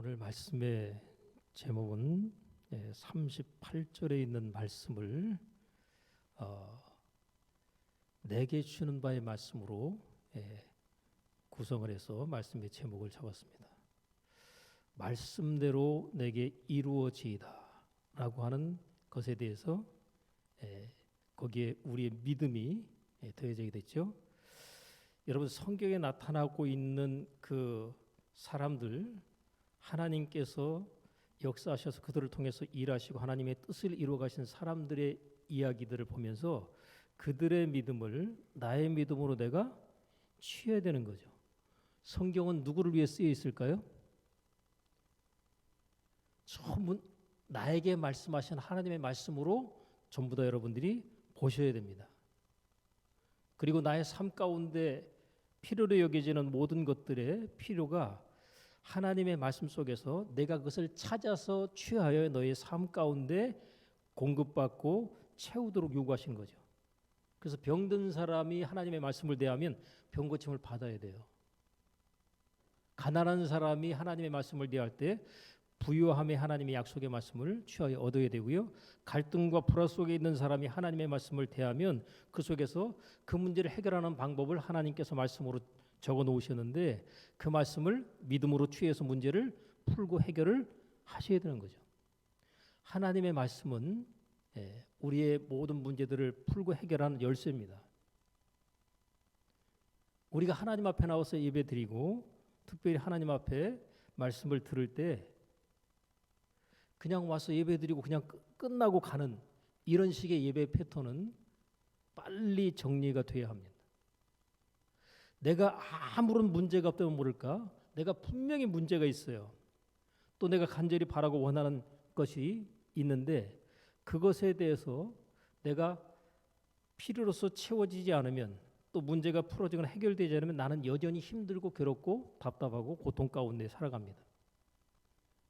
오늘 말씀의 제목은 38절에 있는 말씀을 내게 주는 바의 말씀으로 구성을 해서 말씀의 제목을 잡았습니다. 말씀대로 내게 이루어지이다 라고 하는 것에 대해서 거기에 우리의 믿음이 더해지게 됐죠. 여러분, 성경에 나타나고 있는 그 사람들, 하나님께서 역사하셔서 그들을 통해서 일하시고 하나님의 뜻을 이루어 가신 사람들의 이야기들을 보면서 그들의 믿음을 나의 믿음으로 내가 취해야 되는 거죠. 성경은 누구를 위해 쓰여 있을까요? 전부 나에게 말씀하신 하나님의 말씀으로 전부 다 여러분들이 보셔야 됩니다. 그리고 나의 삶 가운데 필요로 여겨지는 모든 것들의 필요가 하나님의 말씀 속에서 내가 그것을 찾아서 취하여 너의 삶 가운데 공급받고 채우도록 요구하신 거죠. 그래서 병든 사람이 하나님의 말씀을 대하면 병 고침을 받아야 돼요. 가난한 사람이 하나님의 말씀을 대할 때 부유함의 하나님의 약속의 말씀을 취하여 얻어야 되고요. 갈등과 불화 속에 있는 사람이 하나님의 말씀을 대하면 그 속에서 그 문제를 해결하는 방법을 하나님께서 말씀으로 적어 놓으셨는데 그 말씀을 믿음으로 취해서 문제를 풀고 해결을 하셔야 되는 거죠. 하나님의 말씀은 우리의 모든 문제들을 풀고 해결하는 열쇠입니다. 우리가 하나님 앞에 나와서 예배드리고 특별히 하나님 앞에 말씀을 들을 때 그냥 와서 예배드리고 그냥 끝나고 가는 이런 식의 예배 패턴은 빨리 정리가 돼야 합니다. 내가 아무런 문제가 없다면 모를까? 내가 분명히 문제가 있어요. 또 내가 간절히 바라고 원하는 것이 있는데 그것에 대해서 내가 필요로서 채워지지 않으면 또 문제가 풀어지거나 해결되지 않으면 나는 여전히 힘들고 괴롭고 답답하고 고통 가운데 살아갑니다.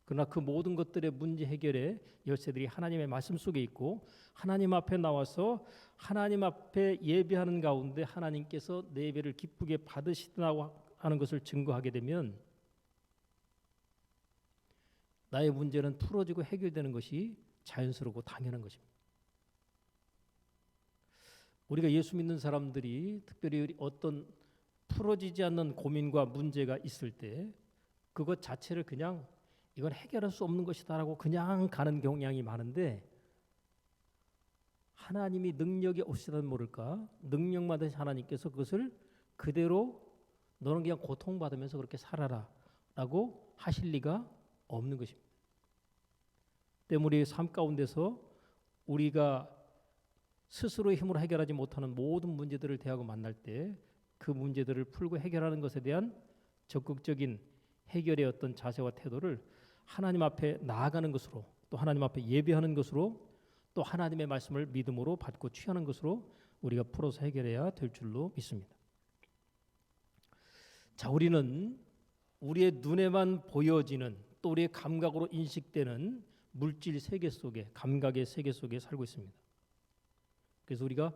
그러나 그 모든 것들의 문제 해결의 열쇠들이 하나님의 말씀 속에 있고 하나님 앞에 나와서 하나님 앞에 예배하는 가운데 하나님께서 내 예배를 기쁘게 받으시다고 하는 것을 증거하게 되면 나의 문제는 풀어지고 해결되는 것이 자연스럽고 당연한 것입니다. 우리가 예수 믿는 사람들이 특별히 어떤 풀어지지 않는 고민과 문제가 있을 때 그것 자체를 그냥 이건 해결할 수 없는 것이다라고 그냥 가는 경향이 많은데 하나님이 능력이 없으시다면 모를까? 능력만 되신 하나님께서 그것을 그대로 너는 그냥 고통받으면서 그렇게 살아라 라고 하실 리가 없는 것입니다. 때문에 삶 가운데서 우리가 스스로의 힘으로 해결하지 못하는 모든 문제들을 대하고 만날 때 그 문제들을 풀고 해결하는 것에 대한 적극적인 해결의 어떤 자세와 태도를 하나님 앞에 나아가는 것으로 또 하나님 앞에 예배하는 것으로 또 하나님의 말씀을 믿음으로 받고 취하는 것으로 우리가 풀어서 해결해야 될 줄로 믿습니다. 자, 우리는 우리의 눈에만 보여지는 또 우리의 감각으로 인식되는 물질 세계 속에 감각의 세계 속에 살고 있습니다. 그래서 우리가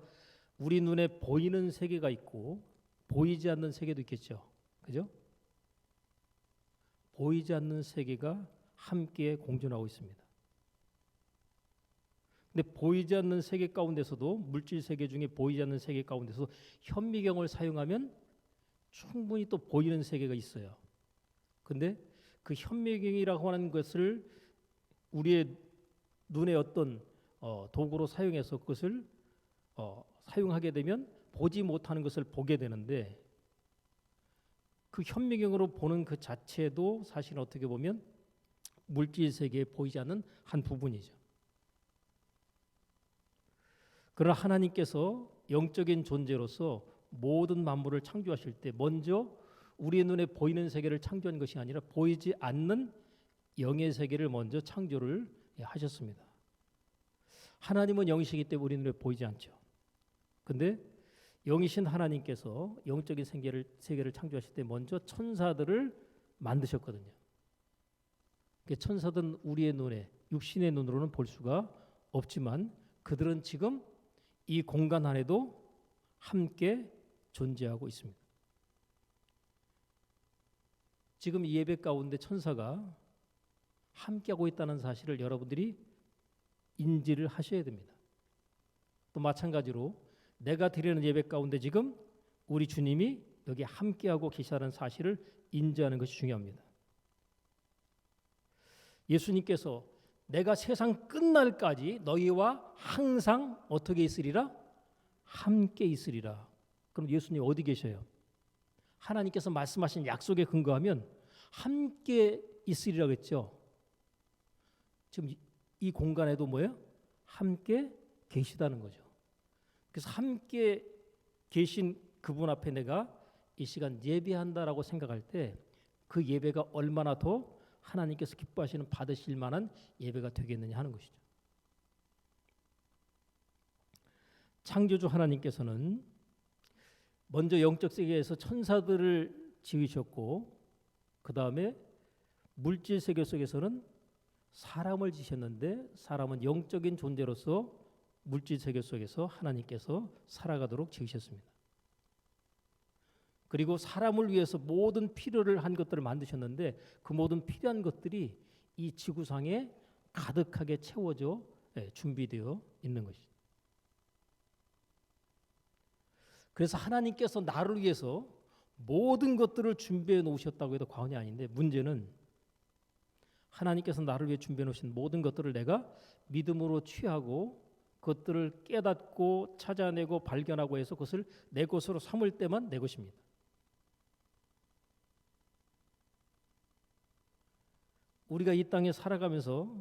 우리 눈에 보이는 세계가 있고 보이지 않는 세계도 있겠죠. 그죠? 보이지 않는 세계가 함께 공존하고 있습니다. 근데 보이지 않는 세계 가운데서도 물질 세계 중에 보이지 않는 세계 가운데서 현미경을 사용하면 충분히 또 보이는 세계가 있어요. 근데 그 현미경이라고 하는 것을 우리의 눈의 어떤 도구로 사용해서 그것을 사용하게 되면 보지 못하는 것을 보게 되는데 그 현미경으로 보는 그 자체도 사실 어떻게 보면 물질 세계에 보이지 않는 한 부분이죠. 그러나 하나님께서 영적인 존재로서 모든 만물을 창조하실 때 먼저 우리의 눈에 보이는 세계를 창조한 것이 아니라 보이지 않는 영의 세계를 먼저 창조를 하셨습니다. 하나님은 영이시기 때문에 우리 눈에 보이지 않죠. 근데 영이신 하나님께서 영적인 세계를 창조하실 때 먼저 천사들을 만드셨거든요. 천사들은 우리의 눈에 육신의 눈으로는 볼 수가 없지만 그들은 지금 이 공간 안에도 함께 존재하고 있습니다. 지금 이 예배 가운데 천사가 함께하고 있다는 사실을 여러분들이 인지를 하셔야 됩니다. 또 마찬가지로 내가 드리는 예배 가운데 지금 우리 주님이 여기 함께하고 계시다는 사실을 인지하는 것이 중요합니다. 예수님께서 내가 세상 끝날까지 너희와 항상 어떻게 있으리라? 함께 있으리라. 그럼 예수님 어디 계셔요? 하나님께서 말씀하신 약속에 근거하면 함께 있으리라고 했죠. 지금 이 공간에도 뭐예요? 함께 계시다는 거죠. 그래서 함께 계신 그분 앞에 내가 이 시간 예배한다라고 생각할 때 그 예배가 얼마나 더 하나님께서 기뻐하시는 받으실 만한 예배가 되겠느냐 하는 것이죠. 창조주 하나님께서는 먼저 영적 세계에서 천사들을 지으셨고 그 다음에 물질 세계 속에서는 사람을 지으셨는데 사람은 영적인 존재로서 물질 세계 속에서 하나님께서 살아가도록 지으셨습니다. 그리고 사람을 위해서 모든 필요를 한 것들을 만드셨는데 그 모든 필요한 것들이 이 지구상에 가득하게 채워져 준비되어 있는 것이죠. 그래서 하나님께서 나를 위해서 모든 것들을 준비해 놓으셨다고 해도 과언이 아닌데 문제는 하나님께서 나를 위해 준비해 놓으신 모든 것들을 내가 믿음으로 취하고 그것들을 깨닫고 찾아내고 발견하고 해서 그것을 내 것으로 삼을 때만 내 것입니다. 우리가 이 땅에 살아가면서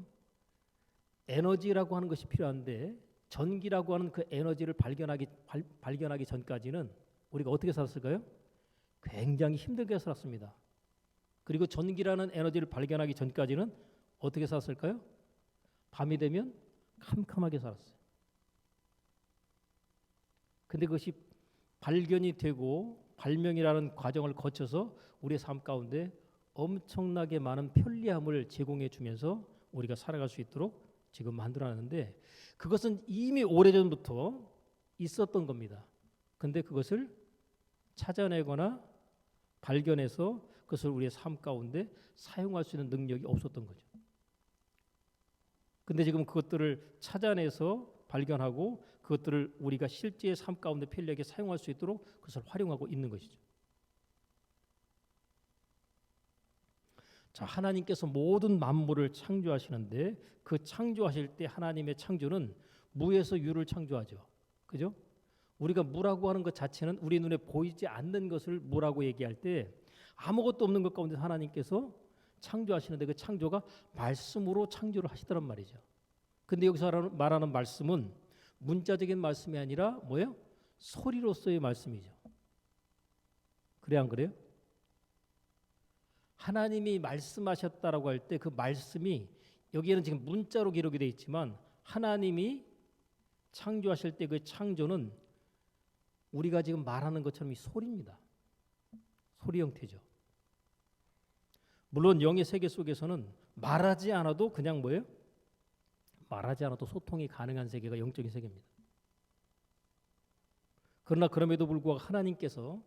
에너지라고 하는 것이 필요한데 전기라고 하는 그 에너지를 발견하기 전까지는 우리가 어떻게 살았을까요? 굉장히 힘들게 살았습니다. 그리고 전기라는 에너지를 발견하기 전까지는 어떻게 살았을까요? 밤이 되면 캄캄하게 살았어요. 근데 그것이 발견이 되고 발명이라는 과정을 거쳐서 우리의 삶 가운데 엄청나게 많은 편리함을 제공해 주면서 우리가 살아갈 수 있도록 지금 만들어놨는데 그것은 이미 오래전부터 있었던 겁니다. 근데 그것을 찾아내거나 발견해서 그것을 우리의 삶 가운데 사용할 수 있는 능력이 없었던 거죠. 근데 지금 그것들을 찾아내서 발견하고 그것들을 우리가 실제의 삶 가운데 편리하게 사용할 수 있도록 그것을 활용하고 있는 것이죠. 자, 하나님께서 모든 만물을 창조하시는데 그 창조하실 때 하나님의 창조는 무에서 유를 창조하죠. 그죠? 우리가 무라고 하는 것 자체는 우리 눈에 보이지 않는 것을 무라고 얘기할 때 아무것도 없는 것 가운데 하나님께서 창조하시는데 그 창조가 말씀으로 창조를 하시더란 말이죠. 근데 여기서 말하는 말씀은 문자적인 말씀이 아니라 뭐예요? 소리로서의 말씀이죠. 그래 안 그래요? 하나님이 말씀하셨다라고 할 때 그 말씀이 여기에는 지금 문자로 기록이 되어 있지만 하나님이 창조하실 때 그 창조는 우리가 지금 말하는 것처럼 이 소리입니다. 소리 형태죠. 물론 영의 세계 속에서는 말하지 않아도 그냥 뭐예요? 말하지 않아도 소통이 가능한 세계가 영적인 세계입니다. 그러나 그럼에도 불구하고 하나님께서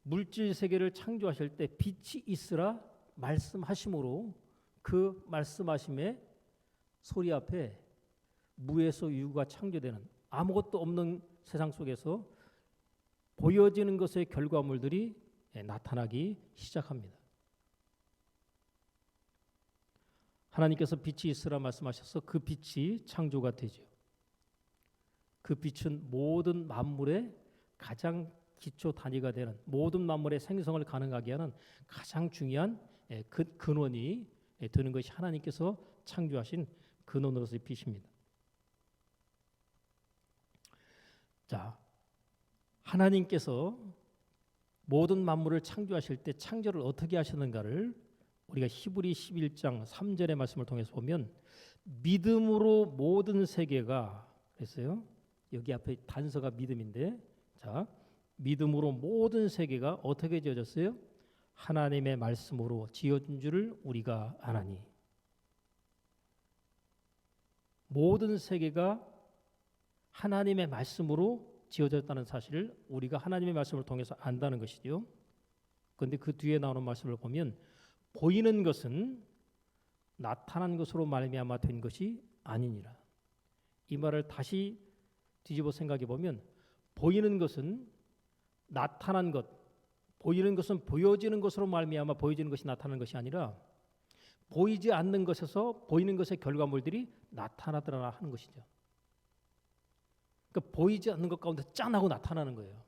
물질 세계를 창조하실 때 빛이 있으라 말씀하심으로 그 말씀하심의 소리 앞에 무에서 유가 창조되는 아무것도 없는 세상 속에서 보여지는 것의 결과물들이 나타나기 시작합니다. 하나님께서 빛이 있으라 말씀하셔서 그 빛이 창조가 되죠. 그 빛은 모든 만물의 가장 기초 단위가 되는 모든 만물의 생성을 가능하게 하는 가장 중요한 근원이 되는 것이 하나님께서 창조하신 근원으로서의 빛입니다. 자, 하나님께서 모든 만물을 창조하실 때 창조를 어떻게 하셨는가를 우리가 히브리 11장 3절의 말씀을 통해서 보면 믿음으로 모든 세계가 그랬어요. 여기 앞에 단서가 믿음인데 자, 믿음으로 모든 세계가 어떻게 지어졌어요? 하나님의 말씀으로 지어진 줄을 우리가 아나니. 모든 세계가 하나님의 말씀으로 지어졌다는 사실을 우리가 하나님의 말씀을 통해서 안다는 것이죠. 그런데 그 뒤에 나오는 말씀을 보면 보이는 것은 나타난 것으로 말미암아 된 것이 아니니라. 이 말을 다시 뒤집어 생각해 보면 보이는 것은 나타난 것, 보이는 것은 보여지는 것으로 말미암아 보여지는 것이 나타나는 것이 아니라 보이지 않는 것에서 보이는 것의 결과물들이 나타나더라 하는 것이죠. 그러니까 보이지 않는 것 가운데 짠 하고 나타나는 거예요.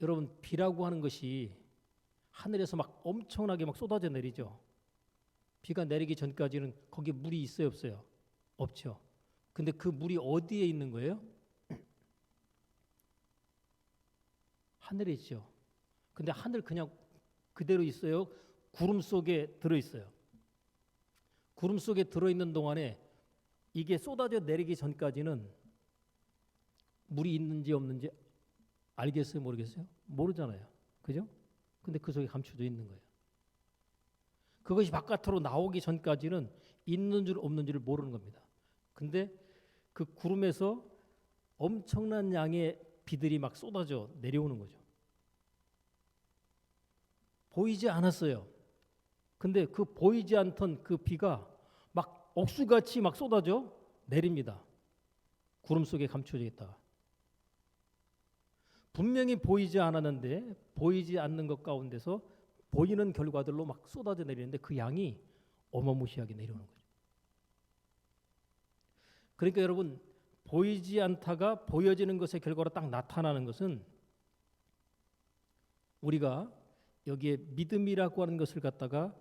여러분, 비라고 하는 것이 하늘에서 막 엄청나게 막 쏟아져 내리죠. 비가 내리기 전까지는 거기에 물이 있어요, 없어요? 없죠. 근데 그 물이 어디에 있는 거예요? 하늘에 있죠. 근데 하늘 그냥 그대로 있어요? 구름 속에 들어 있어요. 구름 속에 들어 있는 동안에 이게 쏟아져 내리기 전까지는 물이 있는지 없는지 알겠어요, 모르겠어요? 모르잖아요. 그죠? 근데 그 속에 감춰져 있는 거예요. 그것이 바깥으로 나오기 전까지는 있는 줄 없는 줄을 모르는 겁니다. 근데 그 구름에서 엄청난 양의 비들이 막 쏟아져 내려오는 거죠. 보이지 않았어요. 근데 그 보이지 않던 그 비가 막 억수같이 막 쏟아져 내립니다. 구름 속에 감춰져 있다가. 분명히 보이지 않았는데 보이지 않는 것 가운데서 보이는 결과들로 막 쏟아져 내리는데 그 양이 어마무시하게 내려오는 거죠. 그러니까 여러분, 보이지 않다가 보여지는 것의 결과로 딱 나타나는 것은 우리가 여기에 믿음이라고 하는 것을 갖다가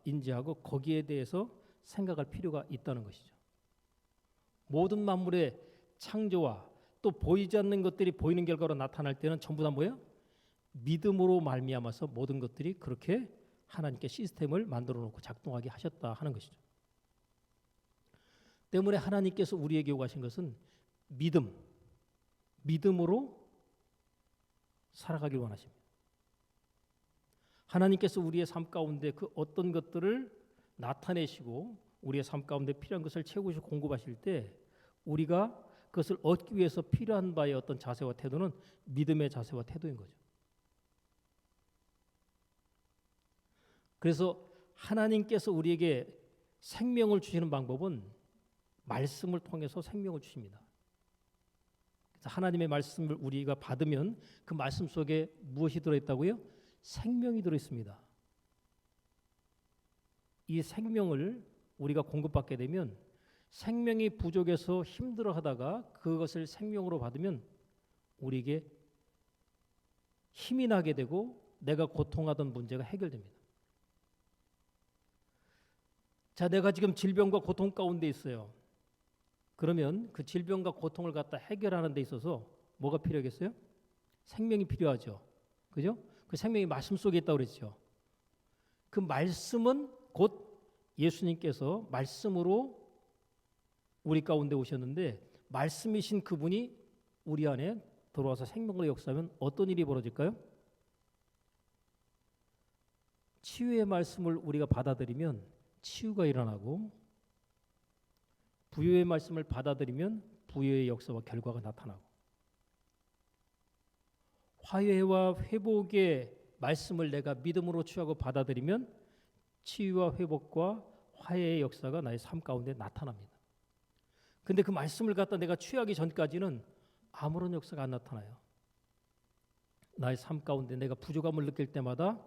인지하고 거기에 대해서 생각할 필요가 있다는 것이죠. 모든 만물의 창조와 또 보이지 않는 것들이 보이는 결과로 나타날 때는 전부 다 뭐예요? 믿음으로 말미암아서 모든 것들이 그렇게 하나님께 시스템을 만들어 놓고 작동하게 하셨다 하는 것이죠. 때문에 하나님께서 우리에게 요구하신 것은 믿음으로 살아가길 원하십니다. 하나님께서 우리의 삶 가운데 그 어떤 것들을 나타내시고 우리의 삶 가운데 필요한 것을 채우시고 공급하실 때 우리가 그것을 얻기 위해서 필요한 바의 어떤 자세와 태도는 믿음의 자세와 태도인 거죠. 그래서 하나님께서 우리에게 생명을 주시는 방법은 말씀을 통해서 생명을 주십니다. 그래서 하나님의 말씀을 우리가 받으면 그 말씀 속에 무엇이 들어있다고요? 생명이 들어있습니다. 이 생명을 우리가 공급받게 되면 생명이 부족해서 힘들어하다가 그것을 생명으로 받으면 우리에게 힘이 나게 되고 내가 고통하던 문제가 해결됩니다. 자, 내가 지금 질병과 고통 가운데 있어요. 그러면 그 질병과 고통을 갖다 해결하는 데 있어서 뭐가 필요하겠어요? 생명이 필요하죠. 그죠? 그 생명이 말씀 속에 있다고 그랬죠. 그 말씀은 곧 예수님께서 말씀으로 우리 가운데 오셨는데 말씀이신 그분이 우리 안에 들어와서 생명으로 역사하면 어떤 일이 벌어질까요? 치유의 말씀을 우리가 받아들이면 치유가 일어나고 부요의 말씀을 받아들이면 부요의 역사와 결과가 나타나고 화해와 회복의 말씀을 내가 믿음으로 취하고 받아들이면 치유와 회복과 화해의 역사가 나의 삶 가운데 나타납니다. 근데 그 말씀을 갖다 내가 취하기 전까지는 아무런 역사가 안 나타나요. 나의 삶 가운데 내가 부족함을 느낄 때마다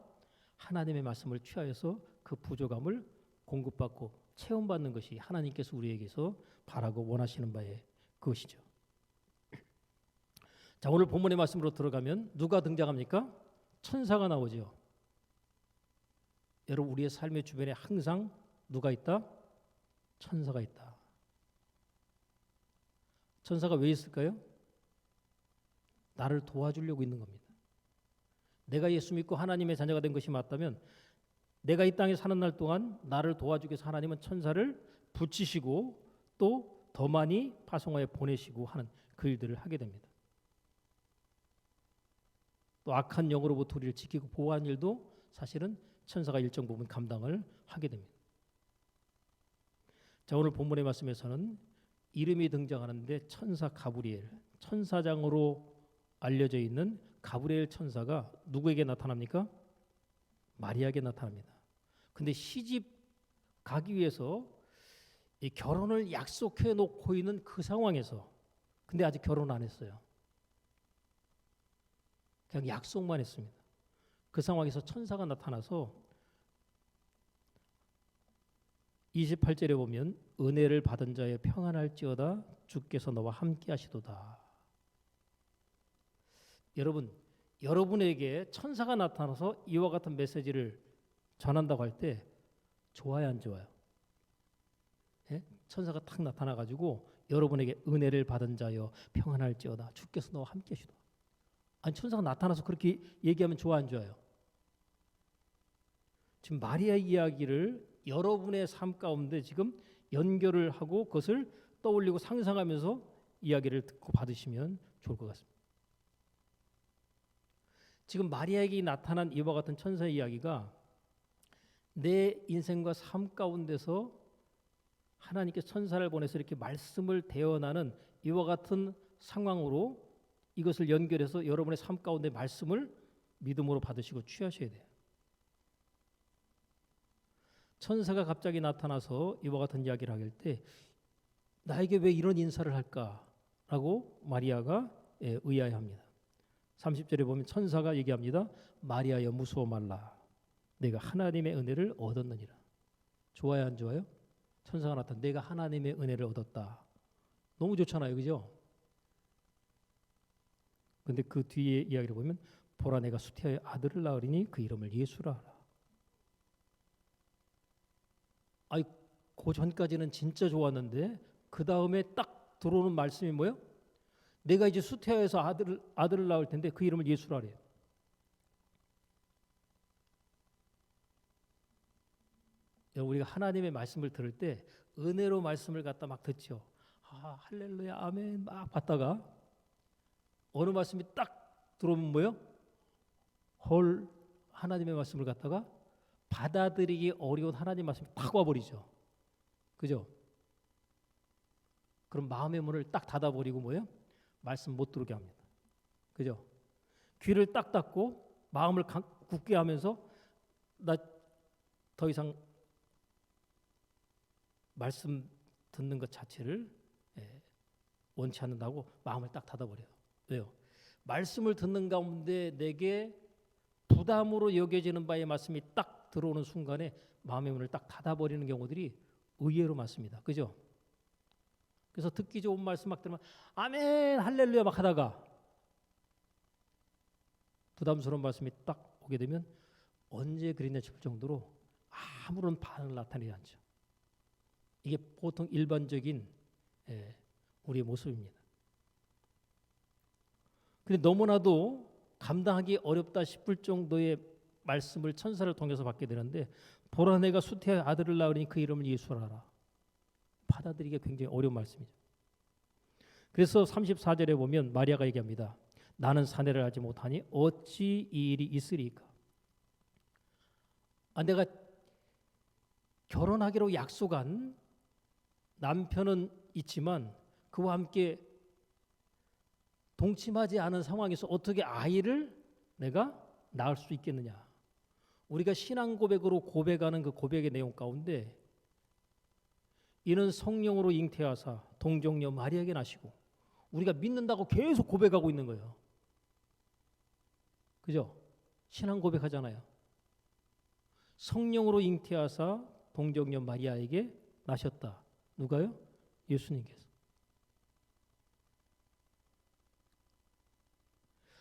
하나님의 말씀을 취하여서 그 부족함을 공급받고 체험받는 것이 하나님께서 우리에게서 바라고 원하시는 바의 그것이죠. 자, 오늘 본문의 말씀으로 들어가면 누가 등장합니까? 천사가 나오죠. 여러분, 우리의 삶의 주변에 항상 누가 있다? 천사가 있다. 천사가 왜 있을까요? 나를 도와주려고 있는 겁니다. 내가 예수 믿고 하나님의 자녀가 된 것이 맞다면 내가 이 땅에 사는 날 동안 나를 도와주기 위해서 하나님은 천사를 붙이시고 또 더 많이 파송하여 보내시고 하는 그 일들을 하게 됩니다. 또 악한 영으로부터 우리를 지키고 보호하는 일도 사실은 천사가 일정 부분 감당을 하게 됩니다. 자, 오늘 본문의 말씀에서는 이름이 등장하는데 천사 가브리엘, 천사장으로 알려져 있는 가브리엘 천사가 누구에게 나타납니까? 마리아에게 나타납니다. 근데 시집 가기 위해서 이 결혼을 약속해 놓고 있는 그 상황에서, 근데 아직 결혼 안 했어요. 그냥 약속만 했습니다. 그 상황에서 천사가 나타나서 28절에 보면 은혜를 받은 자의 평안할지어다 주께서 너와 함께 하시도다. 여러분에게 천사가 나타나서 이와 같은 메시지를 전한다고 할 때 좋아요, 안 좋아요? 예? 천사가 탁 나타나가지고 여러분에게 은혜를 받은 자여 평안할지어다 주께서 너와 함께 하시도다. 아니, 천사가 나타나서 그렇게 얘기하면 좋아, 안 좋아요? 지금 마리아 이야기를 여러분의 삶 가운데 지금 연결을 하고 그것을 떠올리고 상상하면서 이야기를 듣고 받으시면 좋을 것 같습니다. 지금 마리아에게 나타난 이와 같은 천사의 이야기가 내 인생과 삶 가운데서 하나님께 천사를 보내서 이렇게 말씀을 대언하는 이와 같은 상황으로 이것을 연결해서 여러분의 삶 가운데 말씀을 믿음으로 받으시고 취하셔야 돼요. 천사가 갑자기 나타나서 이와 같은 이야기를 할 때 나에게 왜 이런 인사를 할까라고 마리아가 의아해합니다. 30절에 보면 천사가 얘기합니다. 마리아여 무서워 말라. 내가 하나님의 은혜를 얻었느니라. 좋아요, 안 좋아요? 천사가 나타나 내가 하나님의 은혜를 얻었다. 너무 좋잖아요, 그죠? 근데 그 뒤에 이야기를 보면 보라 내가 수태하여 아들을 낳으리니 그 이름을 예수라 하라. 아이, 그 전까지는 진짜 좋았는데 그 다음에 딱 들어오는 말씀이 뭐예요? 내가 이제 수태하여서 아들을 낳을 텐데 그 이름을 예수라 그래요. 우리가 하나님의 말씀을 들을 때 은혜로 말씀을 갖다 막 듣죠. 아, 할렐루야, 아멘 막 받다가 어느 말씀이 딱 들어오면 뭐예요? 헐, 하나님의 말씀을 갖다가 받아들이기 어려운 하나님 말씀이 딱 와버리죠. 그죠? 그럼 마음의 문을 딱 닫아버리고 뭐예요? 말씀 못 들게 합니다. 그죠? 귀를 딱 닫고 마음을 굳게 하면서 나 더 이상 말씀 듣는 것 자체를 원치 않는다고 마음을 딱 닫아버려요. 왜요? 말씀을 듣는 가운데 내게 부담으로 여겨지는 바의 말씀이 딱 들어오는 순간에 마음의 문을 딱 닫아버리는 경우들이 의외로 많습니다. 그죠? 그래서 듣기 좋은 말씀 막 들으면 아멘 할렐루야 막 하다가 부담스러운 말씀이 딱 오게 되면 언제 그랬냐 싶을 정도로 아무런 반응을 나타내지 않죠. 이게 보통 일반적인 우리의 모습입니다. 그런데 너무나도 감당하기 어렵다 싶을 정도의 말씀을 천사를 통해서 받게 되는데 보라 내가 수태하여 아들을 낳으니 그 이름을 예수라 하라. 받아들이기가 굉장히 어려운 말씀이죠. 그래서 34절에 보면 마리아가 얘기합니다. 나는 사내를 알지 못하니 어찌 이 일이 있으리까. 내가 결혼하기로 약속한 남편은 있지만 그와 함께 동침하지 않은 상황에서 어떻게 아이를 내가 낳을 수 있겠느냐. 우리가 신앙 고백으로 고백하는 그 고백의 내용 가운데 이는 성령으로 잉태하사 동정녀 마리아에게 나시고 우리가 믿는다고 계속 고백하고 있는 거예요. 그죠? 신앙 고백하잖아요. 성령으로 잉태하사 동정녀 마리아에게 나셨다. 누가요? 예수님께서.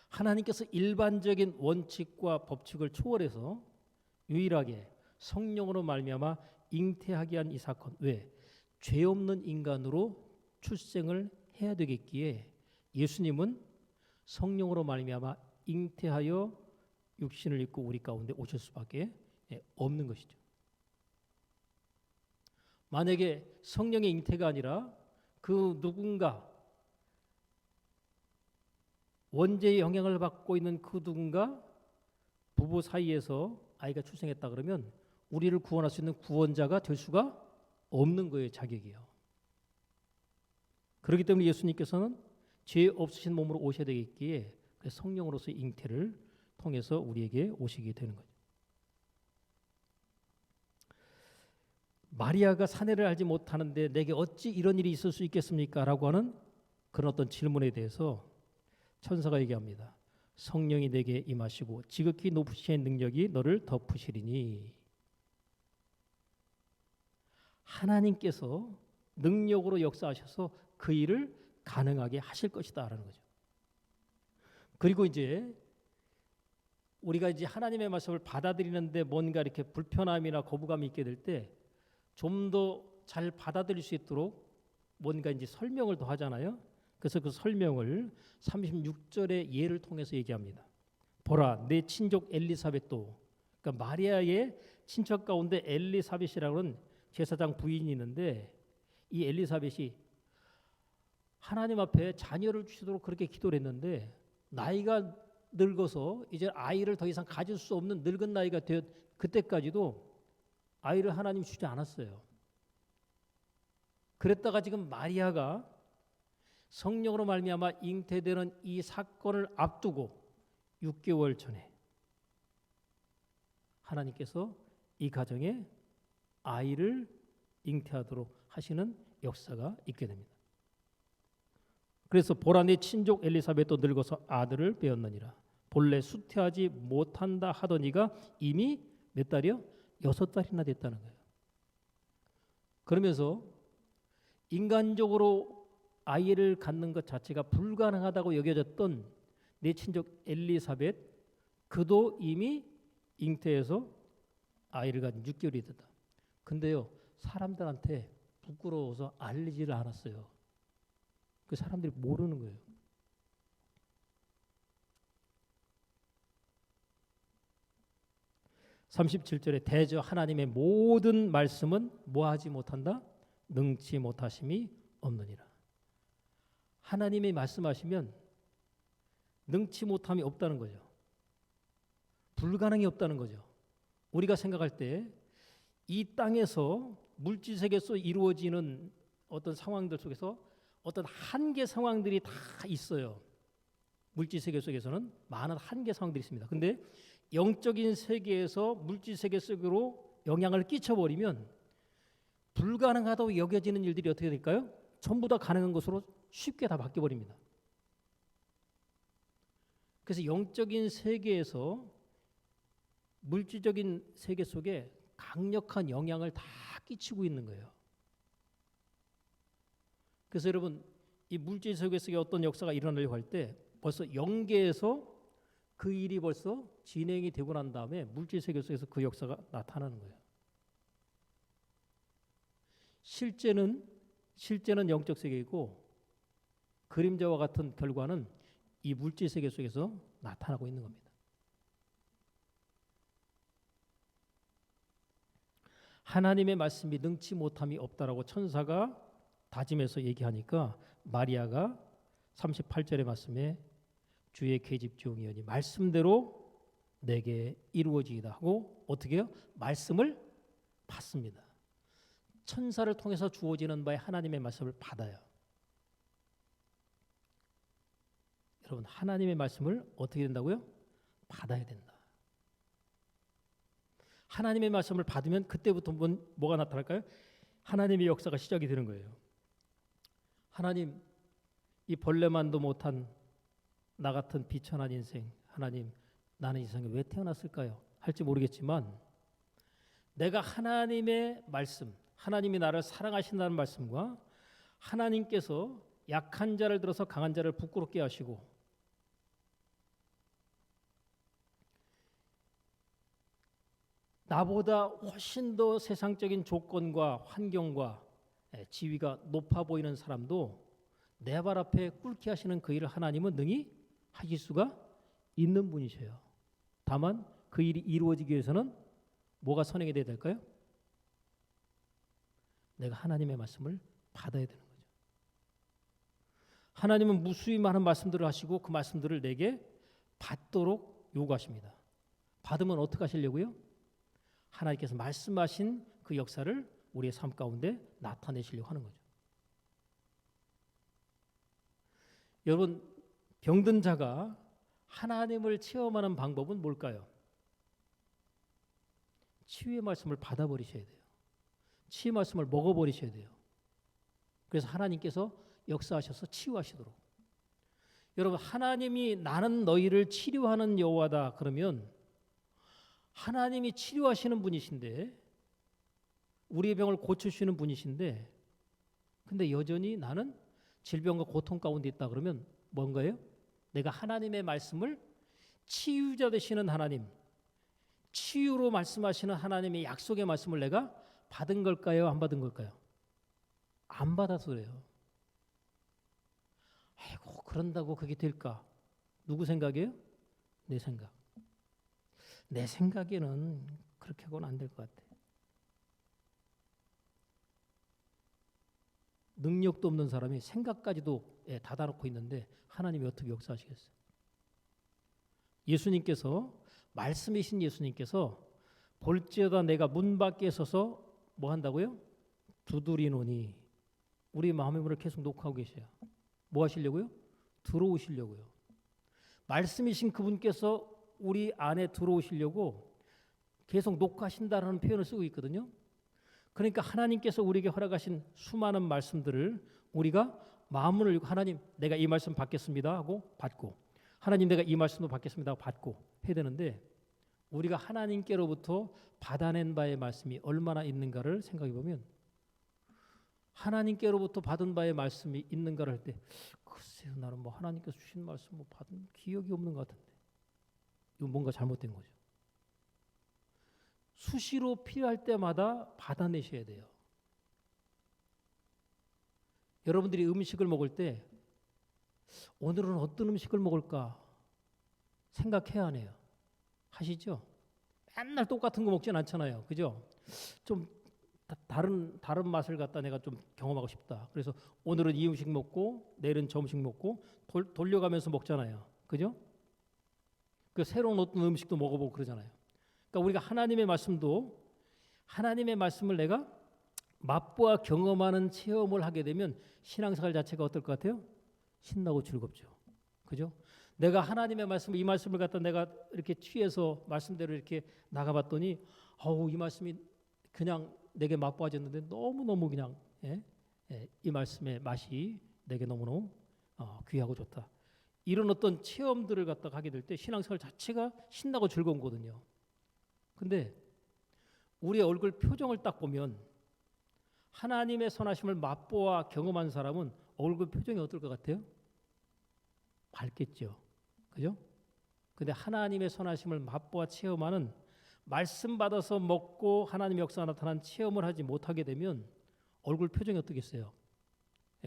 하나님께서 일반적인 원칙과 법칙을 초월해서 유일하게 성령으로 말미암아 잉태하게 한 이 사건. 왜? 죄 없는 인간으로 출생을 해야 되겠기에 예수님은 성령으로 말미암아 잉태하여 육신을 입고 우리 가운데 오실 수밖에 없는 것이죠. 만약에 성령의 잉태가 아니라 그 누군가 원죄의 영향을 받고 있는 그 누군가 부부 사이에서 아이가 출생했다 그러면 우리를 구원할 수 있는 구원자가 될 수가 없는 거예요. 자격이요. 그렇기 때문에 예수님께서는 죄 없으신 몸으로 오셔야 되겠기에 성령으로서의 잉태를 통해서 우리에게 오시게 되는 거죠. 마리아가 사내를 알지 못하는데 내게 어찌 이런 일이 있을 수 있겠습니까? 라고 하는 그런 어떤 질문에 대해서 천사가 얘기합니다. 성령이 내게 임하시고 지극히 높으신 능력이 너를 덮으시리니. 하나님께서 능력으로 역사하셔서 그 일을 가능하게 하실 것이다 라는 거죠. 그리고 이제 우리가 이제 하나님의 말씀을 받아들이는데 뭔가 이렇게 불편함이나 거부감이 있게 될 때 좀 더 잘 받아들일 수 있도록 뭔가 이제 설명을 더 하잖아요. 그래서 그 설명을 36절의 예를 통해서 얘기합니다. 보라, 내 친족 엘리사벳도, 그러니까 마리아의 친척 가운데 엘리사벳이라고는 제사장 부인이 있는데 이 엘리사벳이 하나님 앞에 자녀를 주시도록 그렇게 기도를 했는데 나이가 늙어서 이제 아이를 더 이상 가질 수 없는 늙은 나이가 되어 그때까지도 아이를 하나님이 주지 않았어요. 그랬다가 지금 마리아가 성령으로 말미암아 잉태되는 이 사건을 앞두고 6개월 전에 하나님께서 이 가정에 아이를 잉태하도록 하시는 역사가 있게 됩니다. 그래서 보라, 내 친족 엘리사벳도 늙어서 아들을 배었느니라. 본래 수태하지 못한다 하던 이가 이미 몇 달이요? 6달이나 됐다는 거예요. 그러면서 인간적으로 아이를 갖는 것 자체가 불가능하다고 여겨졌던 내 친족 엘리사벳, 그도 이미 잉태해서 아이를 가진 6개월이 됐다. 근데요, 사람들한테 부끄러워서 알리지를 않았어요. 그 사람들이 모르는 거예요. (37절에) 대저 하나님의 모든 말씀은 뭐하지 못한다? 능치 못하심이 없느니라. 하나님이 말씀하시면 능치 못함이 없다는 거죠. 불가능이 없다는 거죠. 우리가 생각할 때 이 땅에서 물질 세계에서 이루어지는 어떤 상황들 속에서 어떤 한계 상황들이 다 있어요. 물질 세계 속에서는 많은 한계 상황들이 있습니다. 근데 영적인 세계에서 물질 세계 속으로 영향을 끼쳐버리면 불가능하다고 여겨지는 일들이 어떻게 될까요? 전부 다 가능한 것으로 쉽게 다 바뀌어버립니다. 그래서 영적인 세계에서 물질적인 세계 속에 강력한 영향을 다 끼치고 있는 거예요. 그래서 여러분, 이 물질 세계 속에 어떤 역사가 일어나려고 할 때 벌써 영계에서 그 일이 벌써 진행이 되고 난 다음에 물질 세계 속에서 그 역사가 나타나는 거예요. 실제는 영적 세계이고 그림자와 같은 결과는 이 물질 세계 속에서 나타나고 있는 겁니다. 하나님의 말씀이 능치 못함이 없다라고 천사가 다짐해서 얘기하니까 마리아가 38절의 말씀에 주의 계집종이오니 말씀대로 내게 이루어지이다 하고 어떻게 해요? 말씀을 받습니다. 천사를 통해서 주어지는 바에 하나님의 말씀을 받아요. 여러분, 하나님의 말씀을 어떻게 된다고요? 받아야 된다. 하나님의 말씀을 받으면 그때부터 뭐가 나타날까요? 하나님의 역사가 시작이 되는 거예요. 하나님, 이 벌레만도 못한 나 같은 비천한 인생, 하나님, 나는 이 세상에 왜 태어났을까요? 할지 모르겠지만 내가 하나님의 말씀, 하나님이 나를 사랑하신다는 말씀과 하나님께서 약한 자를 들어서 강한 자를 부끄럽게 하시고 나보다 훨씬 더 세상적인 조건과 환경과 지위가 높아 보이는 사람도 내 발 앞에 꿇게 하시는 그 일을 하나님은 능히 하실 수가 있는 분이셔요. 다만 그 일이 이루어지기 위해서는 뭐가 선행이 돼야 될까요? 내가 하나님의 말씀을 받아야 되는 거죠. 하나님은 무수히 많은 말씀들을 하시고 그 말씀들을 내게 받도록 요구하십니다. 받으면 어떻게 하시려고요? 하나님께서 말씀하신 그 역사를 우리의 삶 가운데 나타내시려고 하는 거죠. 여러분, 병든 자가 하나님을 체험하는 방법은 뭘까요? 치유의 말씀을 받아버리셔야 돼요. 치유 말씀을 먹어버리셔야 돼요. 그래서 하나님께서 역사하셔서 치유하시도록. 여러분, 하나님이 나는 너희를 치료하는 여호와다 그러면 하나님이 치료하시는 분이신데, 우리의 병을 고쳐주시는 분이신데, 근데 여전히 나는 질병과 고통 가운데 있다 그러면 뭔가요? 내가 하나님의 말씀을, 치유자 되시는 하나님, 치유로 말씀하시는 하나님의 약속의 말씀을 내가 받은 걸까요? 안 받은 걸까요? 안 받아서 그래요. 아이고, 그런다고 그게 될까? 누구 생각이에요? 내 생각. 내 생각에는 그렇게 하고는 안 될 것 같아. 능력도 없는 사람이 생각까지도 닫아놓고 있는데 하나님이 어떻게 역사하시겠어요? 예수님께서, 말씀이신 예수님께서 볼지어다 내가 문 밖에 서서 뭐 한다고요? 두드리노니. 우리 마음의 문을 계속 녹화하고 계셔요. 뭐 하시려고요? 들어오시려고요. 말씀이신 그분께서 우리 안에 들어오시려고 계속 녹화하신다는 표현을 쓰고 있거든요. 그러니까 하나님께서 우리에게 허락하신 수많은 말씀들을 우리가 마음을 열고, 하나님 내가 이 말씀 받겠습니다 하고 받고, 하나님 내가 이 말씀도 받겠습니다 하고 받고 해야 되는데, 우리가 하나님께로부터 받아낸 바의 말씀이 얼마나 있는가를 생각해 보면, 하나님께로부터 받은 바의 말씀이 있는가를 할 때, 글쎄요, 나는 뭐 하나님께서 주신 말씀 뭐 받은 기억이 없는 것 같은데, 이거 뭔가 잘못된 거죠. 수시로 필요할 때마다 받아내셔야 돼요. 여러분들이 음식을 먹을 때 오늘은 어떤 음식을 먹을까 생각해야 하네요. 하시죠? 맨날 똑같은 거 먹진 않잖아요. 그죠? 좀 다른 맛을 갖다 내가 좀 경험하고 싶다. 그래서 오늘은 이 음식 먹고 내일은 저 음식 먹고 돌려가면서 먹잖아요. 그죠? 그 새로운 어떤 음식도 먹어보고 그러잖아요. 그러니까 우리가 하나님의 말씀도, 하나님의 말씀을 내가 맛보아 경험하는 체험을 하게 되면 신앙생활 자체가 어떨 것 같아요? 신나고 즐겁죠. 그죠? 내가 하나님의 말씀을, 이 말씀을 갖다 내가 이렇게 취해서 말씀대로 이렇게 나가봤더니, 이 말씀이 그냥 내게 맛보아졌는데 너무너무 그냥 이 말씀의 맛이 내게 너무너무 귀하고 좋다. 이런 어떤 체험들을 갖다가 하게 될 때 신앙생활 자체가 신나고 즐거운 거거든요. 근데 우리의 얼굴 표정을 딱 보면 하나님의 선하심을 맛보아 경험한 사람은 얼굴 표정이 어떨 것 같아요? 밝겠죠. 그죠? 근데 하나님의 선하심을 맛보아 체험하는, 말씀 받아서 먹고 하나님의 역사가 나타난 체험을 하지 못하게 되면 얼굴 표정이 어떻겠어요?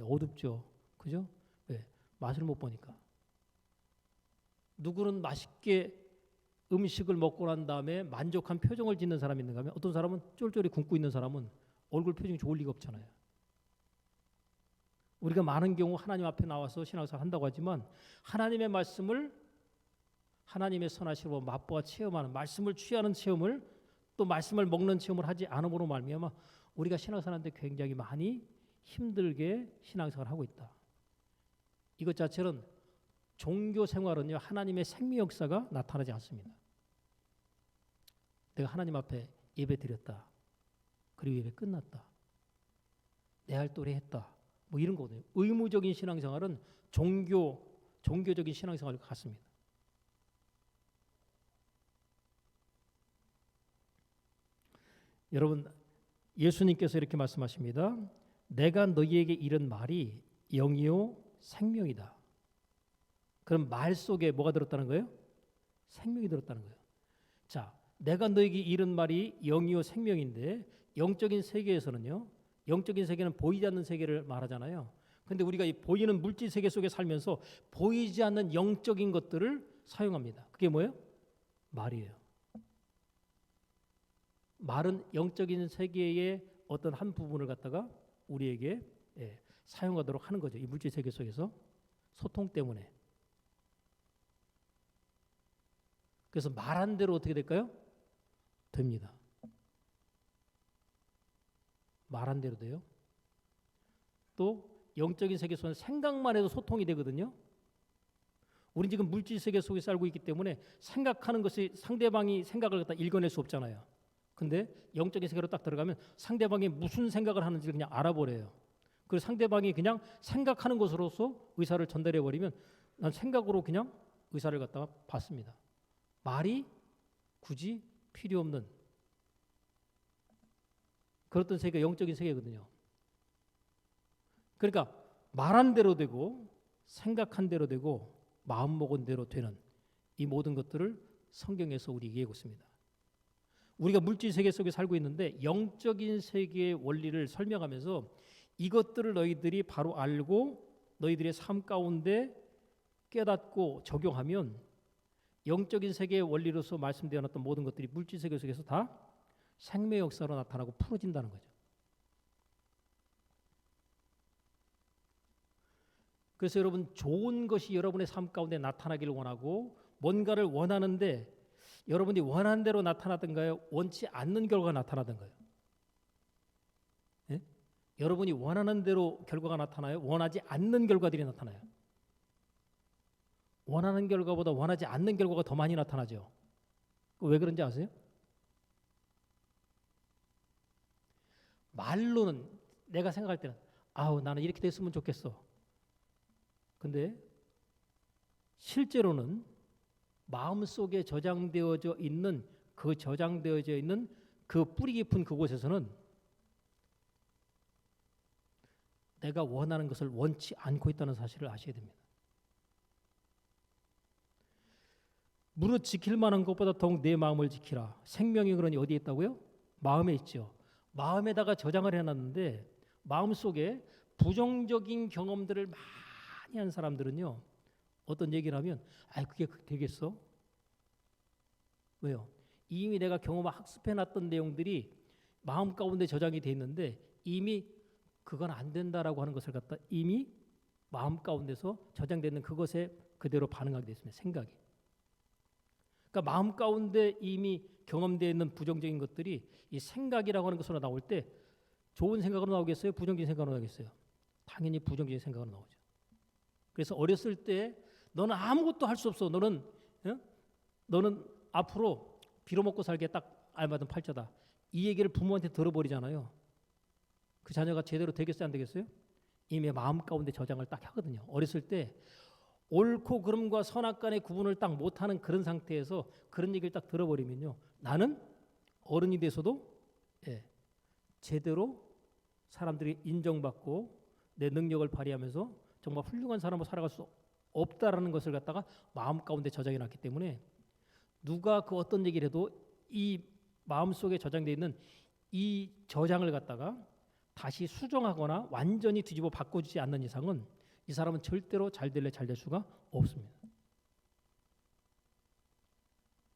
어둡죠. 그죠? 왜? 맛을 못 보니까. 누구는 맛있게 음식을 먹고 난 다음에 만족한 표정을 짓는 사람이 있는가 하면, 어떤 사람은 쫄쫄이 굶고 있는 사람은 얼굴 표정이 좋을 리가 없잖아요. 우리가 많은 경우 하나님 앞에 나와서 신앙생활 한다고 하지만 하나님의 말씀을, 하나님의 선하심으로 맛보아 체험하는, 말씀을 취하는 체험을, 또 말씀을 먹는 체험을 하지 않음으로 말미암아 우리가 신앙생활하는데 굉장히 많이 힘들게 신앙생활을 하고 있다. 이것 자체는 종교 생활은요, 하나님의 생명 역사가 나타나지 않습니다. 내가 하나님 앞에 예배 드렸다. 그리고 예배 끝났다. 내 할 도리 했다. 뭐 이런 거거든요. 의무적인 신앙생활은 종교적인 신앙생활과 같습니다. 여러분, 예수님께서 이렇게 말씀하십니다. 내가 너희에게 이른 말이 영이요 생명이다. 그럼 말 속에 뭐가 들었다는 거예요? 생명이 들었다는 거예요. 자, 내가 너에게 이른 말이 영이요 생명인데, 영적인 세계에서는요, 영적인 세계는 보이지 않는 세계를 말하잖아요. 그런데 우리가 이 보이는 물질 세계 속에 살면서 보이지 않는 영적인 것들을 사용합니다. 그게 뭐예요? 말이에요. 말은 영적인 세계의 어떤 한 부분을 갖다가 우리에게 사용하도록 하는 거죠. 이 물질 세계 속에서 소통 때문에. 그래서 말한 대로 어떻게 될까요? 됩니다. 말한 대로 돼요. 또 영적인 세계 속은 생각만 해도 소통이 되거든요. 우린 지금 물질 세계 속에 살고 있기 때문에 생각하는 것이 상대방이 생각을 갖다 읽어낼 수 없잖아요. 근데 영적인 세계로 딱 들어가면 상대방이 무슨 생각을 하는지 그냥 알아버려요. 그리고 상대방이 그냥 생각하는 것으로서 의사를 전달해 버리면 난 생각으로 그냥 의사를 갖다가 받습니다. 말이 굳이 필요 없는 그렇던 세계가 영적인 세계거든요. 그러니까 말한 대로 되고 생각한 대로 되고 마음 먹은 대로 되는 이 모든 것들을 성경에서 우리 얘기하고 있습니다. 우리가 물질 세계 속에 살고 있는데 영적인 세계의 원리를 설명하면서 이것들을 너희들이 바로 알고 너희들의 삶 가운데 깨닫고 적용하면 영적인 세계의 원리로서 말씀되어 놨던 모든 것들이 물질 세계 속에서 다 생명 역사로 나타나고 풀어진다는 거죠. 그래서 여러분 좋은 것이 여러분의 삶 가운데 나타나기를 원하고 뭔가를 원하는데 여러분이 원하는 대로 나타나든가요? 원치 않는 결과가 나타나든가요? 예? 여러분이 원하는 대로 결과가 나타나요? 원하지 않는 결과들이 나타나요? 원하는 결과보다 원하지 않는 결과가 더 많이 나타나죠. 왜 그런지 아세요? 말로는 내가 생각할 때는 아우 나는 이렇게 됐으면 좋겠어. 근데 실제로는 마음속에 저장되어져 있는 그 뿌리 깊은 그곳에서는 내가 원하는 것을 원치 않고 있다는 사실을 아셔야 됩니다. 무릇 지킬 만한 것보다 더욱 내 마음을 지키라. 생명이 그러니 어디에 있다고요? 마음에 있죠. 마음에다가 저장을 해놨는데 마음속에 부정적인 경험들을 많이 한 사람들은요. 어떤 얘기를 하면 그게 되겠어? 왜요? 이미 내가 학습해놨던 내용들이 마음 가운데 저장이 돼 있는데 이미 그건 안 된다라고 하는 것을 갖다 이미 마음 가운데서 저장되어 있는 그것에 그대로 반응하게 됐습니다. 생각이. 그러니까 마음 가운데 이미 경험되어 있는 부정적인 것들이 이 생각이라고 하는 것으로 나올 때 좋은 생각으로 나오겠어요? 부정적인 생각으로 나오겠어요? 당연히 부정적인 생각으로 나오죠. 그래서 어렸을 때 너는 아무것도 할 수 없어. 너는 앞으로 빌어먹고 살기에 딱 알맞은 팔자다. 이 얘기를 부모한테 들어버리잖아요. 그 자녀가 제대로 되겠어요? 안 되겠어요? 이미 마음 가운데 저장을 딱 하거든요. 어렸을 때 옳고 그름과 선악간의 구분을 딱 못하는 그런 상태에서 그런 얘기를 딱 들어버리면요. 나는 어른이 돼서도 제대로 사람들이 인정받고 내 능력을 발휘하면서 정말 훌륭한 사람으로 살아갈 수 없다라는 것을 갖다가 마음 가운데 저장해 놨기 때문에 누가 그 어떤 얘기를 해도 이 마음속에 저장되어 있는 이 저장을 갖다가 다시 수정하거나 완전히 뒤집어 바꿔주지 않는 이상은 이 사람은 절대로 잘 될 수가 없습니다.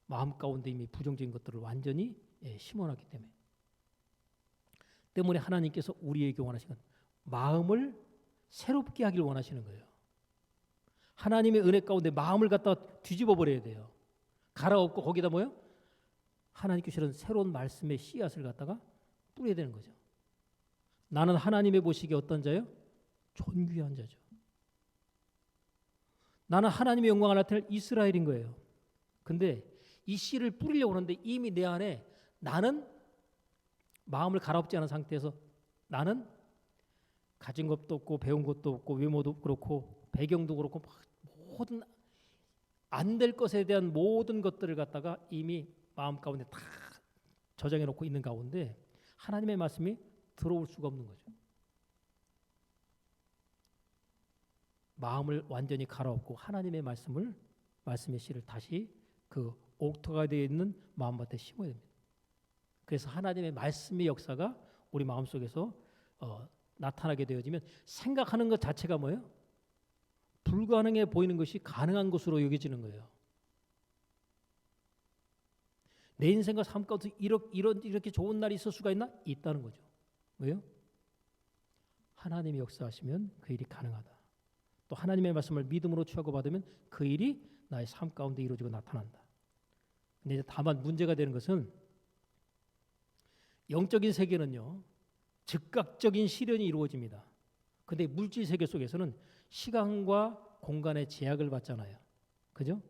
마음 가운데 이미 부정적인 것들을 완전히 심어놨기 때문에 하나님께서 우리에게 원하시는 마음을 새롭게 하길 원하시는 거예요. 하나님의 은혜 가운데 마음을 갖다 뒤집어 버려야 돼요. 갈아엎고 거기다 뭐요? 하나님께 주시는 새로운 말씀의 씨앗을 갖다가 뿌려야 되는 거죠. 나는 하나님의 보시기에 어떤 자요? 존귀한 자죠. 나는 하나님의 영광을 나타낼 이스라엘인 거예요. 근데 이 씨를 뿌리려고 하는데 이미 내 안에 나는 마음을 갈아엎지 않은 상태에서 나는 가진 것도 없고 배운 것도 없고 외모도 그렇고 배경도 그렇고 모든 안 될 것에 대한 모든 것들을 갖다가 이미 마음 가운데 다 저장해 놓고 있는 가운데 하나님의 말씀이 들어올 수가 없는 거죠. 마음을 완전히 갈아엎고 하나님의 말씀의 씨를 다시 그 옥토가 되어 있는 마음밭에 심어야 됩니다. 그래서 하나님의 말씀의 역사가 우리 마음속에서 나타나게 되어지면 생각하는 것 자체가 뭐예요? 불가능해 보이는 것이 가능한 것으로 여겨지는 거예요. 내 인생과 삶 가운데 이렇게 좋은 날이 있을 수가 있나? 있다는 거죠. 왜요? 하나님이 역사하시면 그 일이 가능하다. 또 하나님의 말씀을 믿음으로 취하고 받으면 그 일이 나의 삶 가운데 이루어지고 나타난다. 근데 이제 다만 문제가 되는 것은 영적인 세계는요. 즉각적인 실현이 이루어집니다. 근데 물질 세계 속에서는 시간과 공간의 제약을 받잖아요. 그죠?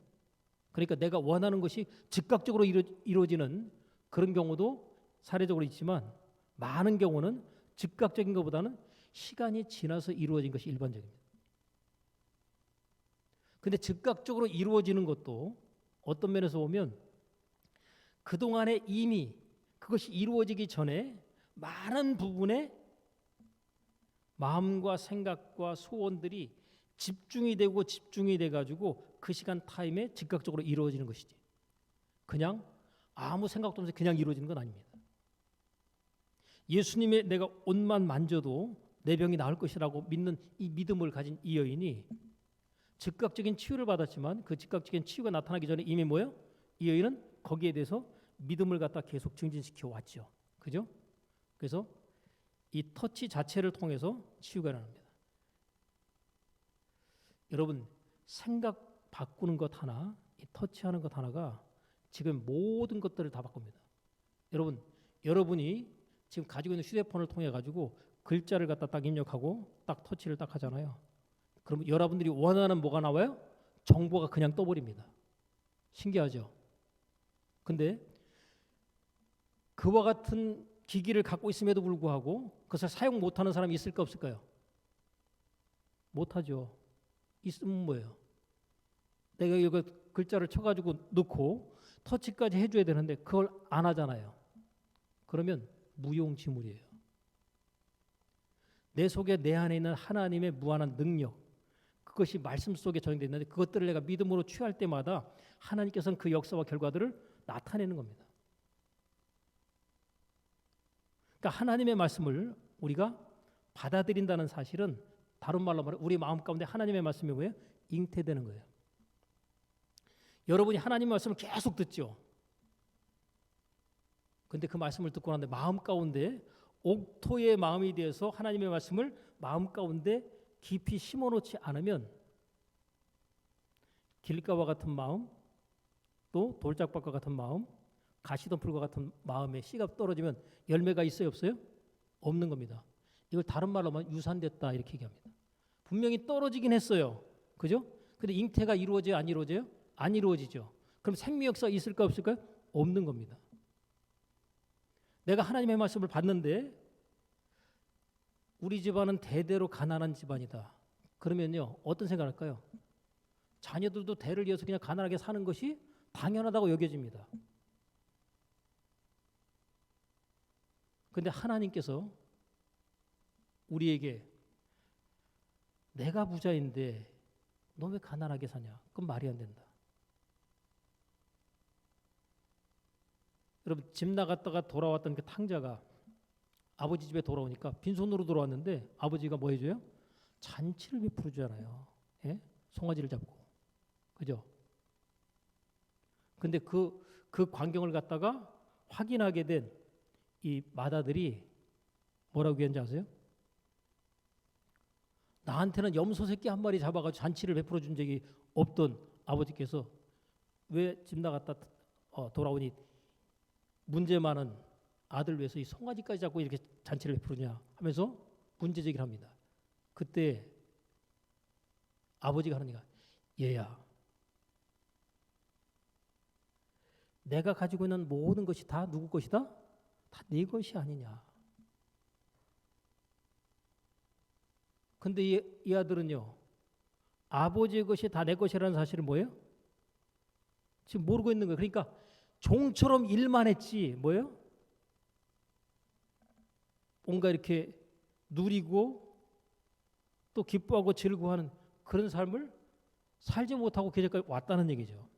그러니까 내가 원하는 것이 즉각적으로 이루어지는 그런 경우도 사례적으로 있지만 많은 경우는 즉각적인 것보다는 시간이 지나서 이루어진 것이 일반적입니다. 근데 즉각적으로 이루어지는 것도 어떤 면에서 보면 그동안에 이미 그것이 이루어지기 전에 많은 부분에 마음과 생각과 소원들이 집중이 돼 가지고 그 시간 타임에 즉각적으로 이루어지는 것이지. 그냥 아무 생각도 없이 그냥 이루어지는 건 아닙니다. 예수님의 내가 옷만 만져도 내 병이 나을 것이라고 믿는 이 믿음을 가진 이 여인이 즉각적인 치유를 받았지만 그 즉각적인 치유가 나타나기 전에 이미 뭐예요? 이 여인은 거기에 대해서 믿음을 갖다 계속 증진시켜 왔죠. 그죠? 그래서 이 터치 자체를 통해서 치유가 일어납니다. 여러분, 생각 바꾸는 것 하나, 이 터치하는 것 하나가 지금 모든 것들을 다 바꿉니다. 여러분이 지금 가지고 있는 휴대폰을 통해 가지고 글자를 갖다 딱 입력하고 딱 터치를 딱 하잖아요. 그러면 여러분들이 원하는 뭐가 나와요? 정보가 그냥 떠버립니다. 신기하죠? 근데 그와 같은 기기를 갖고 있음에도 불구하고 그것을 사용 못하는 사람이 있을까 없을까요? 못하죠. 있으면 뭐예요? 내가 이거 글자를 쳐가지고 넣고 터치까지 해줘야 되는데 그걸 안 하잖아요. 그러면 무용지물이에요. 내 속에 내 안에 있는 하나님의 무한한 능력, 그것이 말씀 속에 적용되어 있는데 그것들을 내가 믿음으로 취할 때마다 하나님께서는 그 역사와 결과들을 나타내는 겁니다. 그러니까 하나님의 말씀을 우리가 받아들인다는 사실은 다른 말로 말해 우리 마음 가운데 하나님의 말씀이 뭐예요? 잉태되는 거예요. 여러분이 하나님의 말씀을 계속 듣죠. 근데 그 말씀을 듣고 나는데 마음 가운데 옥토의 마음이 되어서 하나님의 말씀을 마음 가운데 깊이 심어놓지 않으면 길가와 같은 마음, 또 돌짝밭과 같은 마음, 가시덤불과 같은 마음에 씨가 떨어지면 열매가 있어요, 없어요? 없는 겁니다. 이걸 다른 말로 하면 유산됐다 이렇게 얘기합니다. 분명히 떨어지긴 했어요. 그죠? 근데 잉태가 이루어져요, 안 이루어져요? 안 이루어지죠. 그럼 생명 역사가 있을까 없을까요? 없는 겁니다. 내가 하나님의 말씀을 받는데 우리 집안은 대대로 가난한 집안이다. 그러면요, 어떤 생각할까요? 자녀들도 대를 이어서 그냥 가난하게 사는 것이 당연하다고 여겨집니다. 그런데 하나님께서 우리에게 내가 부자인데 너 왜 가난하게 사냐? 그건 말이 안 된다. 여러분, 집 나갔다가 돌아왔던 그 탕자가 아버지 집에 돌아오니까 빈손으로 돌아왔는데 아버지가 뭐 해줘요? 잔치를 베풀어 주잖아요. 예? 송아지를 잡고. 그죠? 근데 그 광경을 갖다가 확인하게 된 이 마다들이 뭐라고 했는지 아세요? 나한테는 염소 새끼 한 마리 잡아가지고 잔치를 베풀어 준 적이 없던 아버지께서 왜 집 나갔다 돌아오니 문제 많은 아들 위해서 이 송아지까지 잡고 이렇게 잔치를 베푸느냐 하면서 문제 제기를 합니다. 그때 아버지가 하는 얘기가 얘야, 내가 가지고 있는 모든 것이 다 누구 것이다? 다 네 것이 아니냐. 근데 이 아들은요, 아버지의 것이 다 내 것이라는 사실을 뭐예요? 지금 모르고 있는 거예요. 그러니까 종처럼 일만 했지 뭐예요? 뭔가 이렇게 누리고 또 기뻐하고 즐거워하는 그런 삶을 살지 못하고 계절까지 왔다는 얘기죠.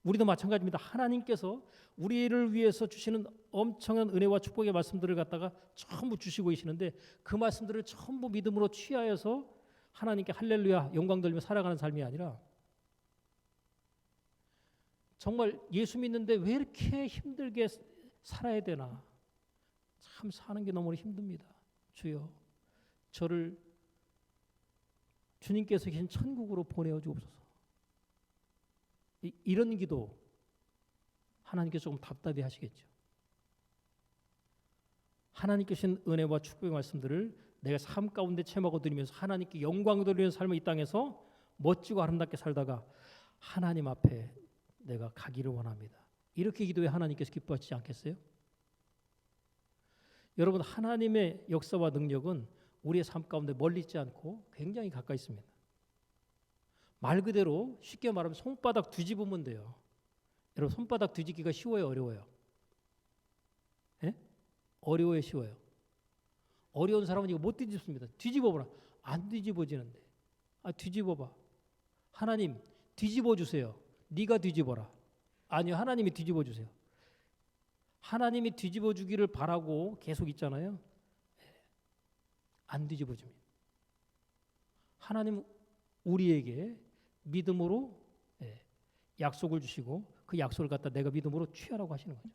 우리도 마찬가지입니다. 하나님께서 우리를 위해서 주시는 엄청난 은혜와 축복의 말씀들을 갖다가 전부 주시고 계시는데 그 말씀들을 전부 믿음으로 취하여서 하나님께 할렐루야 영광 돌리며 살아가는 삶이 아니라 정말 예수 믿는데 왜 이렇게 힘들게 살아야 되나? 참 사는 게 너무 힘듭니다. 주여, 저를 주님께서 계신 천국으로 보내어 주옵소서. 이런 기도 하나님께서 조금 답답해 하시겠죠. 하나님께 주신 은혜와 축복의 말씀들을 내가 삶 가운데 체험하고 드리면서 하나님께 영광 돌리는 삶을 이 땅에서 멋지고 아름답게 살다가 하나님 앞에 내가 가기를 원합니다. 이렇게 기도해 하나님께서 기뻐하시지 않겠어요? 여러분, 하나님의 역사와 능력은 우리의 삶 가운데 멀리 있지 않고 굉장히 가까이 있습니다. 말 그대로 쉽게 말하면 손바닥 뒤집으면 돼요. 여러분, 손바닥 뒤집기가 쉬워요, 어려워요? 예? 어려워요, 쉬워요? 어려운 사람은 이거 못 뒤집습니다. 뒤집어보라. 안 뒤집어지는데. 뒤집어봐. 하나님 뒤집어 주세요. 네가 뒤집어라. 아니요, 하나님이 뒤집어 주세요. 하나님이 뒤집어 주기를 바라고 계속 있잖아요. 안 뒤집어집니다. 하나님 우리에게 믿음으로 약속을 주시고 그 약속을 갖다 내가 믿음으로 취하라고 하시는 거죠.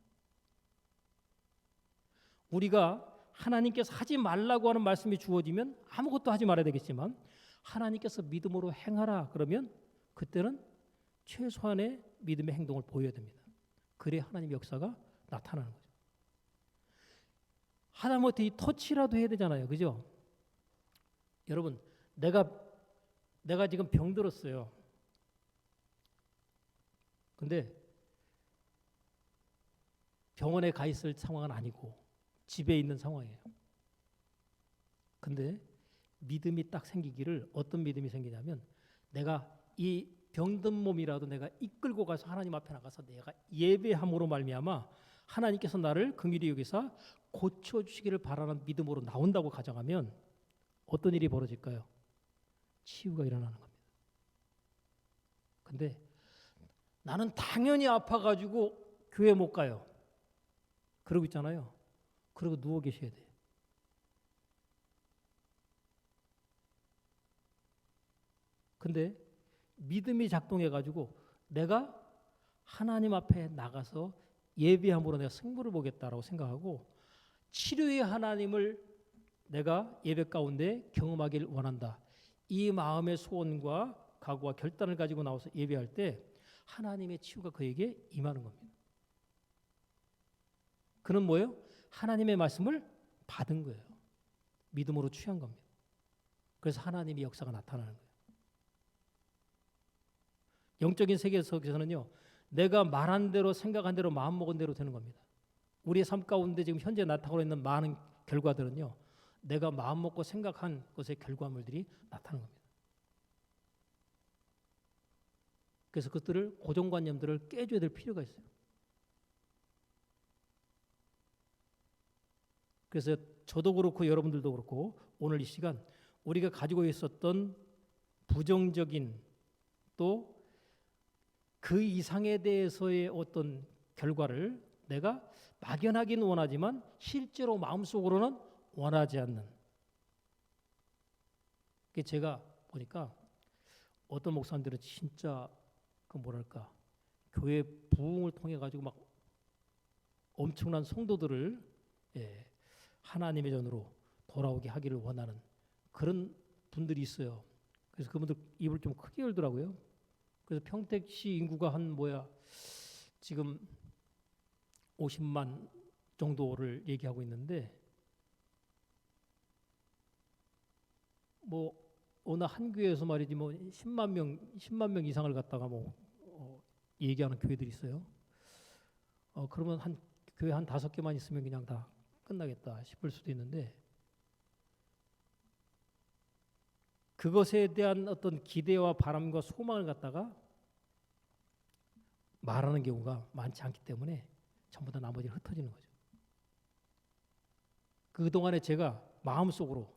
우리가 하나님께서 하지 말라고 하는 말씀이 주어지면 아무것도 하지 말아야 되겠지만 하나님께서 믿음으로 행하라 그러면 그때는 최소한의 믿음의 행동을 보여야 됩니다. 그래야 하나님의 역사가 나타나는 거죠. 하다못해 이 터치라도 해야 되잖아요. 그죠? 여러분, 내가 지금 병들었어요. 근데 병원에 가 있을 상황은 아니고 집에 있는 상황이에요. 근데 믿음이 딱 생기기를, 어떤 믿음이 생기냐면 내가 이 병든 몸이라도 내가 이끌고 가서 하나님 앞에 나가서 내가 예배함으로 말미암아 하나님께서 나를 긍휼히 여기사 고쳐주시기를 바라는 믿음으로 나온다고 가정하면 어떤 일이 벌어질까요? 치유가 일어나는 겁니다. 근데 나는 당연히 아파가지고 교회 못 가요. 그러고 있잖아요. 그러고 누워 계셔야 돼요. 근데 믿음이 작동해가지고 내가 하나님 앞에 나가서 예배함으로 내가 승부를 보겠다라고 생각하고 치료의 하나님을 내가 예배 가운데 경험하기를 원한다. 이 마음의 소원과 각오와 결단을 가지고 나와서 예배할 때 하나님의 치유가 그에게 임하는 겁니다. 그는 뭐예요? 하나님의 말씀을 받은 거예요. 믿음으로 취한 겁니다. 그래서 하나님의 역사가 나타나는 거예요. 영적인 세계에서는요, 내가 말한 대로 생각한 대로 마음먹은 대로 되는 겁니다. 우리의 삶 가운데 지금 현재 나타나고 있는 많은 결과들은요, 내가 마음먹고 생각한 것의 결과물들이 나타나는 겁니다. 그래서 그것들을, 고정관념들을 깨줘야 될 필요가 있어요. 그래서 저도 그렇고 여러분들도 그렇고 오늘 이 시간 우리가 가지고 있었던 부정적인 또 그 이상에 대해서의 어떤 결과를 내가 막연하긴 원하지만 실제로 마음속으로는 원하지 않는. 제가 보니까 어떤 목사님들은 진짜 그 뭐랄까 교회 부흥을 통해 가지고 막 엄청난 성도들을 하나님의 전으로 돌아오게 하기를 원하는 그런 분들이 있어요. 그래서 그분들 입을 좀 크게 열더라고요. 그래서 평택시 인구가 지금 50만 정도를 얘기하고 있는데 어느 한 교회에서 말이지 10만 명 이상을 갖다가 얘기하는 교회들이 있어요. 그러면 교회 한 5개만 있으면 그냥 다 끝나겠다 싶을 수도 있는데 그것에 대한 어떤 기대와 바람과 소망을 갖다가 말하는 경우가 많지 않기 때문에 전부 다 나머지는 흩어지는 거죠. 그동안에 제가 마음속으로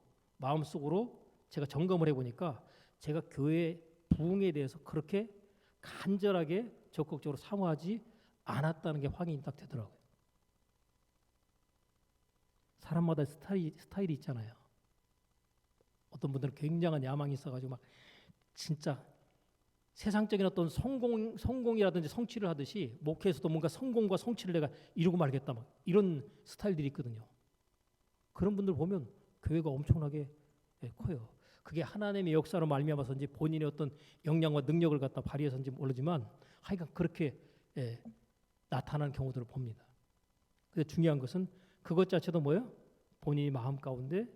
제가 점검을 해보니까 제가 교회 부흥에 대해서 그렇게 간절하게 적극적으로 사모하지 않았다는 게 확인이 딱 되더라고요. 사람마다 스타일이 있잖아요. 어떤 분들은 굉장한 야망이 있어가지고 막 진짜 세상적인 어떤 성공이라든지 성취를 하듯이 목회에서도 뭔가 성공과 성취를 내가 이루고 말겠다 막 이런 스타일들이 있거든요. 그런 분들 보면 교회가 엄청나게 커요. 그게 하나님의 역사로 말미암아서인지 본인의 어떤 역량과 능력을 갖다 발휘해서인지 모르지만 하여간 그렇게 나타나는 경우들을 봅니다. 근데 중요한 것은 그것 자체도 뭐예요? 본인이 마음 가운데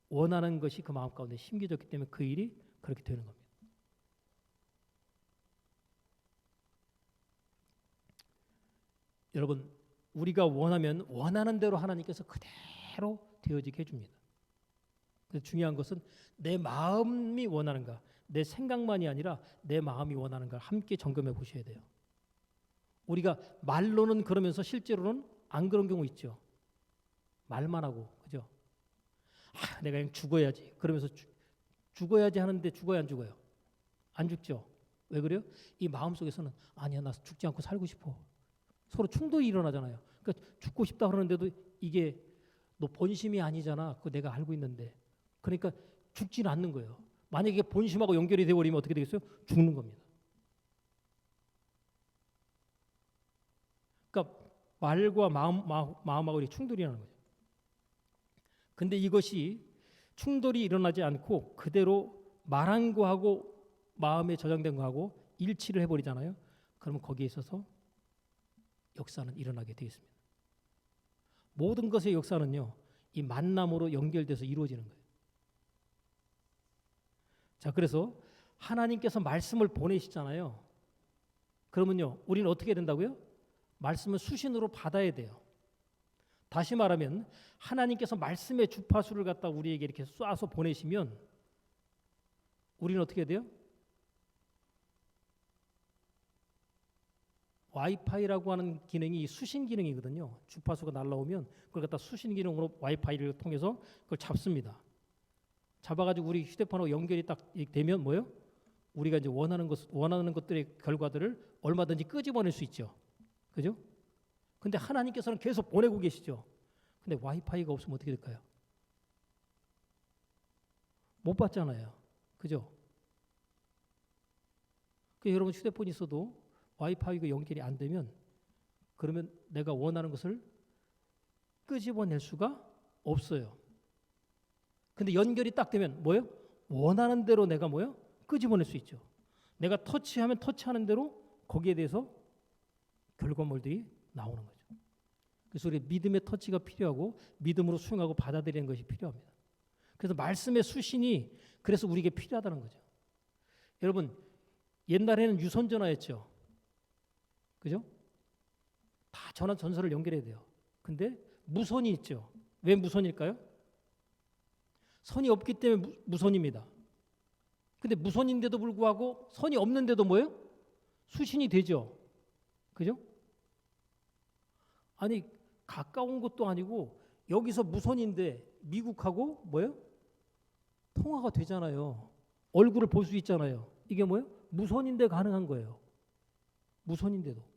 원하는 것이 그 마음 가운데 심겨졌기 때문에 그 일이 그렇게 되는 겁니다. 여러분 우리가 원하면 원하는 대로 하나님께서 그대로 되어지게 해줍니다. 그래서 중요한 것은 내 마음이 원하는가, 내 생각만이 아니라 내 마음이 원하는가 함께 점검해 보셔야 돼요. 우리가 말로는 그러면서 실제로는 안 그런 경우 있죠. 말만 하고, 그죠? 내가 그냥 죽어야지. 그러면서 죽어야지 하는데 죽어야 안 죽어요? 안 죽죠. 왜 그래요? 이 마음속에서는 아니야, 나 죽지 않고 살고 싶어. 서로 충돌이 일어나잖아요. 그러니까 죽고 싶다 그러는데도 이게 너 본심이 아니잖아. 그거 내가 알고 있는데. 그러니까 죽지는 않는 거예요. 만약에 본심하고 연결이 되어버리면 어떻게 되겠어요? 죽는 겁니다. 그러니까 말과 마음하고 충돌이 일어나는 거죠. 근데 이것이 충돌이 일어나지 않고 그대로 말한 거하고 마음에 저장된 거하고 일치를 해버리잖아요. 그러면 거기에 있어서 역사는 일어나게 되어 있습니다. 모든 것의 역사는요, 이 만남으로 연결돼서 이루어지는 거예요. 자, 그래서 하나님께서 말씀을 보내시잖아요. 그러면요, 우리는 어떻게 된다고요? 말씀을 수신으로 받아야 돼요. 다시 말하면 하나님께서 말씀의 주파수를 갖다 우리에게 이렇게 쏴서 보내시면 우리는 어떻게 해야 돼요? 와이파이라고 하는 기능이 수신 기능이거든요. 주파수가 날라오면 그걸 갖다 수신 기능으로 와이파이를 통해서 그걸 잡습니다. 잡아가지고 우리 휴대폰하고 연결이 딱 되면 뭐요? 우리가 이제 원하는 것들의 결과들을 얼마든지 끄집어낼 수 있죠. 그죠? 근데 하나님께서는 계속 보내고 계시죠. 근데 와이파이가 없으면 어떻게 될까요? 못 받잖아요. 그죠? 여러분 휴대폰이 있어도 와이파이가 연결이 안 되면 그러면 내가 원하는 것을 끄집어낼 수가 없어요. 근데 연결이 딱 되면 뭐예요? 원하는 대로 내가 뭐예요? 끄집어낼 수 있죠. 내가 터치하면 터치하는 대로 거기에 대해서 결과물들이 나오는 거죠. 그래서 우리 믿음의 터치가 필요하고 믿음으로 수용하고 받아들이는 것이 필요합니다. 그래서 말씀의 수신이 그래서 우리에게 필요하다는 거죠. 여러분 옛날에는 유선 전화였죠. 그죠? 다 전화 전선을 연결해야 돼요. 근데 무선이 있죠. 왜 무선일까요? 선이 없기 때문에 무선입니다. 근데 무선인데도 불구하고 선이 없는데도 뭐예요? 수신이 되죠. 그죠? 아니 가까운 것도 아니고 여기서 무선인데 미국하고 뭐예요? 통화가 되잖아요. 얼굴을 볼 수 있잖아요. 이게 뭐예요? 무선인데 가능한 거예요. 무선인데도.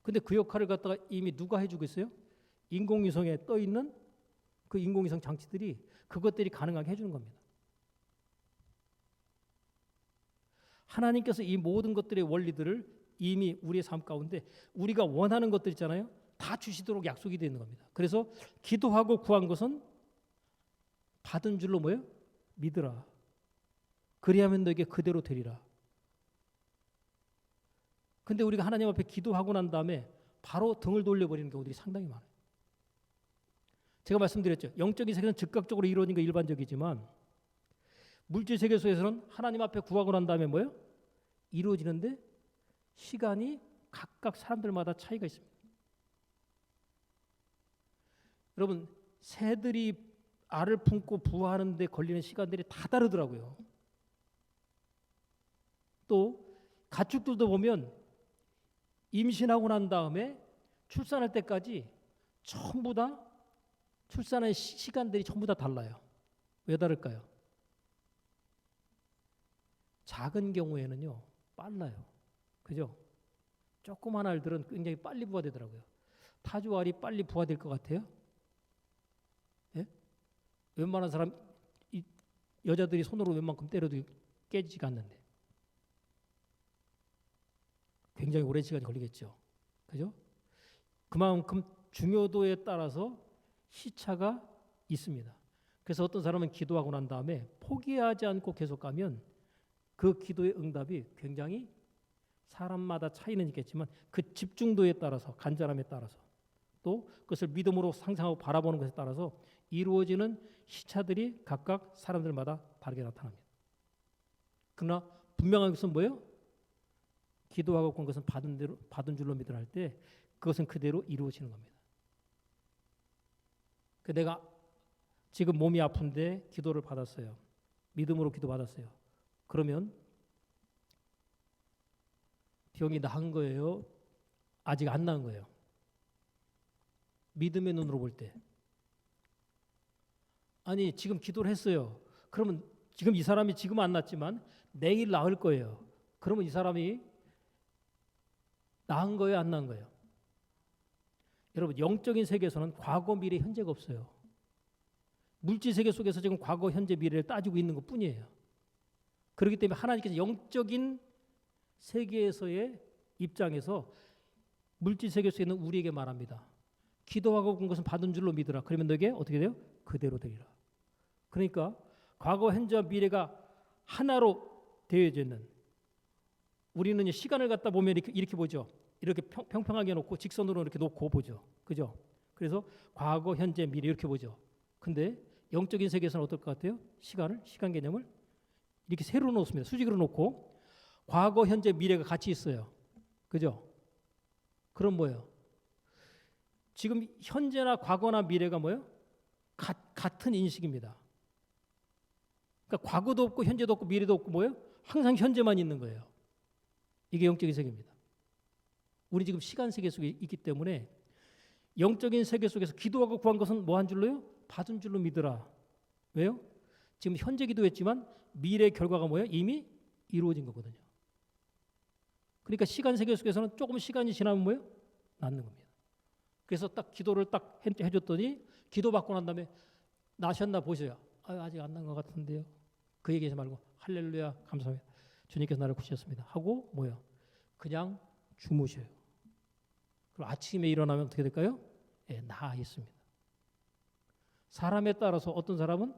근데 그 역할을 갖다가 이미 누가 해주고 있어요? 인공위성에 떠 있는 그 인공위성 장치들이 그것들이 가능하게 해주는 겁니다. 하나님께서 이 모든 것들의 원리들을 이미 우리의 삶 가운데 우리가 원하는 것들 있잖아요. 다 주시도록 약속이 되어 있는 겁니다. 그래서 기도하고 구한 것은 받은 줄로 뭐예요? 믿으라. 그리하면 너에게 그대로 되리라. 근데 우리가 하나님 앞에 기도하고 난 다음에 바로 등을 돌려버리는 경우들이 상당히 많아요. 제가 말씀드렸죠. 영적인 세계는 즉각적으로 이루어지는 게 일반적이지만 물질 세계에서는 하나님 앞에 구하고 난 다음에 뭐예요? 이루어지는데 시간이 각각 사람들마다 차이가 있습니다. 여러분 새들이 알을 품고 부화하는 데 걸리는 시간들이 다 다르더라고요. 또 가축들도 보면 임신하고 난 다음에 출산할 때까지 전부 다 출산의 시간들이 전부 다 달라요. 왜 다를까요? 작은 경우에는요 빨라요. 그죠? 조그만 알들은 굉장히 빨리 부화되더라고요. 타조 알이 빨리 부화될 것 같아요? 예? 웬만한 사람 여자들이 손으로 웬만큼 때려도 깨지지가 않는데 굉장히 오랜 시간이 걸리겠죠. 그죠? 그만큼 중요도에 따라서 시차가 있습니다. 그래서 어떤 사람은 기도하고 난 다음에 포기하지 않고 계속 가면 그 기도의 응답이 굉장히 사람마다 차이는 있겠지만 그 집중도에 따라서 간절함에 따라서 또 그것을 믿음으로 상상하고 바라보는 것에 따라서 이루어지는 시차들이 각각 사람들마다 다르게 나타납니다. 그러나 분명한 것은 뭐예요? 기도하고 건 것은 받은 줄로 믿으라 할 때 그것은 그대로 이루어지는 겁니다. 내가 지금 몸이 아픈데 기도를 받았어요. 믿음으로 기도받았어요. 그러면 병이 나은 거예요? 아직 안 나은 거예요? 믿음의 눈으로 볼 때. 아니 지금 기도를 했어요. 그러면 지금 이 사람이 지금 안 낫지만 내일 나을 거예요. 그러면 이 사람이 나은 거예요? 안 나은 거예요? 여러분 영적인 세계에서는 과거, 미래, 현재가 없어요. 물질 세계 속에서 지금 과거, 현재, 미래를 따지고 있는 것뿐이에요. 그렇기 때문에 하나님께서 영적인 세계에서의 입장에서 물질 세계 속에 있는 우리에게 말합니다. 기도하고 군 것은 받은 줄로 믿으라. 그러면 너에게 어떻게 돼요? 그대로 되리라. 그러니까 과거, 현재와 미래가 하나로 되어져 있는, 우리는 시간을 갖다 보면 이렇게 보죠. 이렇게 평평하게 놓고 직선으로 이렇게 놓고 보죠. 그죠? 그래서 과거, 현재, 미래 이렇게 보죠. 근데 영적인 세계에서는 어떨 것 같아요? 시간 개념을 이렇게 세로 놓습니다. 수직으로 놓고 과거, 현재, 미래가 같이 있어요. 그죠? 그럼 뭐예요? 지금 현재나 과거나 미래가 뭐예요? 같은 인식입니다. 그러니까 과거도 없고 현재도 없고 미래도 없고 뭐예요? 항상 현재만 있는 거예요. 이게 영적인 세계입니다. 우리 지금 시간 세계 속에 있기 때문에 영적인 세계 속에서 기도하고 구한 것은 뭐 한 줄로요? 받은 줄로 믿으라. 왜요? 지금 현재 기도했지만 미래 결과가 뭐예요? 이미 이루어진 거거든요. 그러니까 시간 세계 속에서는 조금 시간이 지나면 뭐예요? 낫는 겁니다. 그래서 딱 기도를 딱 해줬더니 기도받고 난 다음에 나셨나 보셔요. 아직 안 난 것 같은데요. 그 얘기하지 말고 할렐루야 감사합니다. 주님께서 나를 구주셨습니다. 하고 뭐예요? 그냥 주무셔요. 그럼 아침에 일어나면 어떻게 될까요? 나아 있습니다. 사람에 따라서 어떤 사람은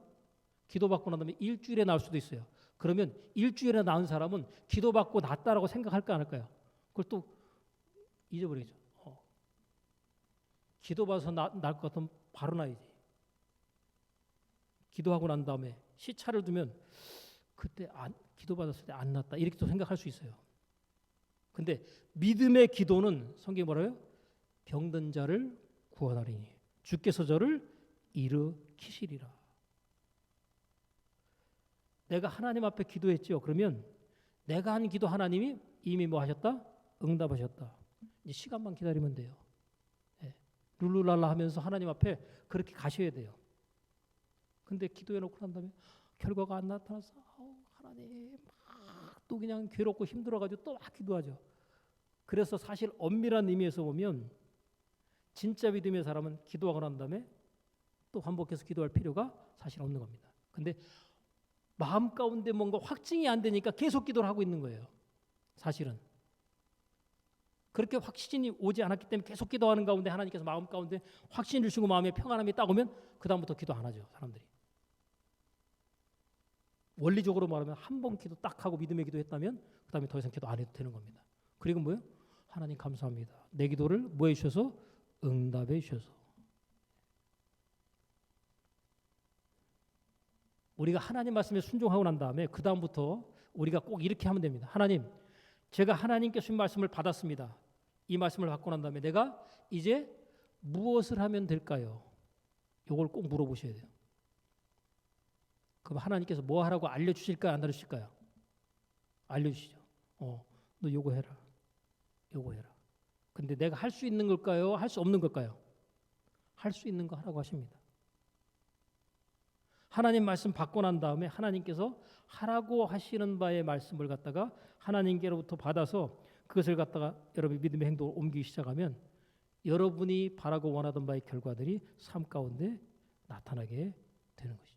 기도받고 난 다음에 일주일에 나을 수도 있어요. 그러면 일주일에 나은 사람은 기도받고 낫다라고 생각할까 안 할까요? 그걸 또 잊어버리죠. 기도받아서 날 것 같으면 바로 나야지. 기도하고 난 다음에 시차를 두면 그때 기도받았을 때 안 낫다 이렇게 또 생각할 수 있어요. 근데 믿음의 기도는 성경이 뭐라고요? 병든 자를 구원하리니 주께서 저를 일으키시리라. 내가 하나님 앞에 기도했죠. 그러면 내가 한 기도 하나님이 이미 뭐 하셨다? 응답하셨다. 이제 시간만 기다리면 돼요. 룰루랄라 하면서 하나님 앞에 그렇게 가셔야 돼요. 근데 기도해놓고 난 다음에 결과가 안 나타나서 하나님 또 그냥 괴롭고 힘들어가지고 또 막 기도하죠. 그래서 사실 엄밀한 의미에서 보면 진짜 믿음의 사람은 기도하고 난 다음에 또 반복해서 기도할 필요가 사실 없는 겁니다. 근데 마음 가운데 뭔가 확증이 안 되니까 계속 기도를 하고 있는 거예요. 사실은. 그렇게 확신이 오지 않았기 때문에 계속 기도하는 가운데 하나님께서 마음 가운데 확신을 주시고 마음에 평안함이 딱 오면 그 다음부터 기도 안 하죠. 사람들이. 원리적으로 말하면 한 번 기도 딱 하고 믿음의 기도했다면 그 다음에 더 이상 기도 안 해도 되는 겁니다. 그리고 뭐예요? 하나님 감사합니다. 내 기도를 뭐 해주셔서? 응답해 주셔서. 우리가 하나님 말씀에 순종하고 난 다음에 그 다음부터 우리가 꼭 이렇게 하면 됩니다. 하나님, 제가 하나님께 주신 말씀을 받았습니다. 이 말씀을 받고 난 다음에 내가 이제 무엇을 하면 될까요? 이걸 꼭 물어보셔야 돼요. 그럼 하나님께서 뭐 하라고 알려주실까요? 안 알려주실까요? 알려주시죠. 너 요거 해라. 요거 해라. 근데 내가 할 수 있는 걸까요? 할 수 없는 걸까요? 할 수 있는 거 하라고 하십니다. 하나님 말씀 받고 난 다음에 하나님께서 하라고 하시는 바의 말씀을 갖다가 하나님께로부터 받아서 그것을 갖다가 여러분이 믿음의 행동을 옮기기 시작하면 여러분이 바라고 원하던 바의 결과들이 삶 가운데 나타나게 되는 것이죠.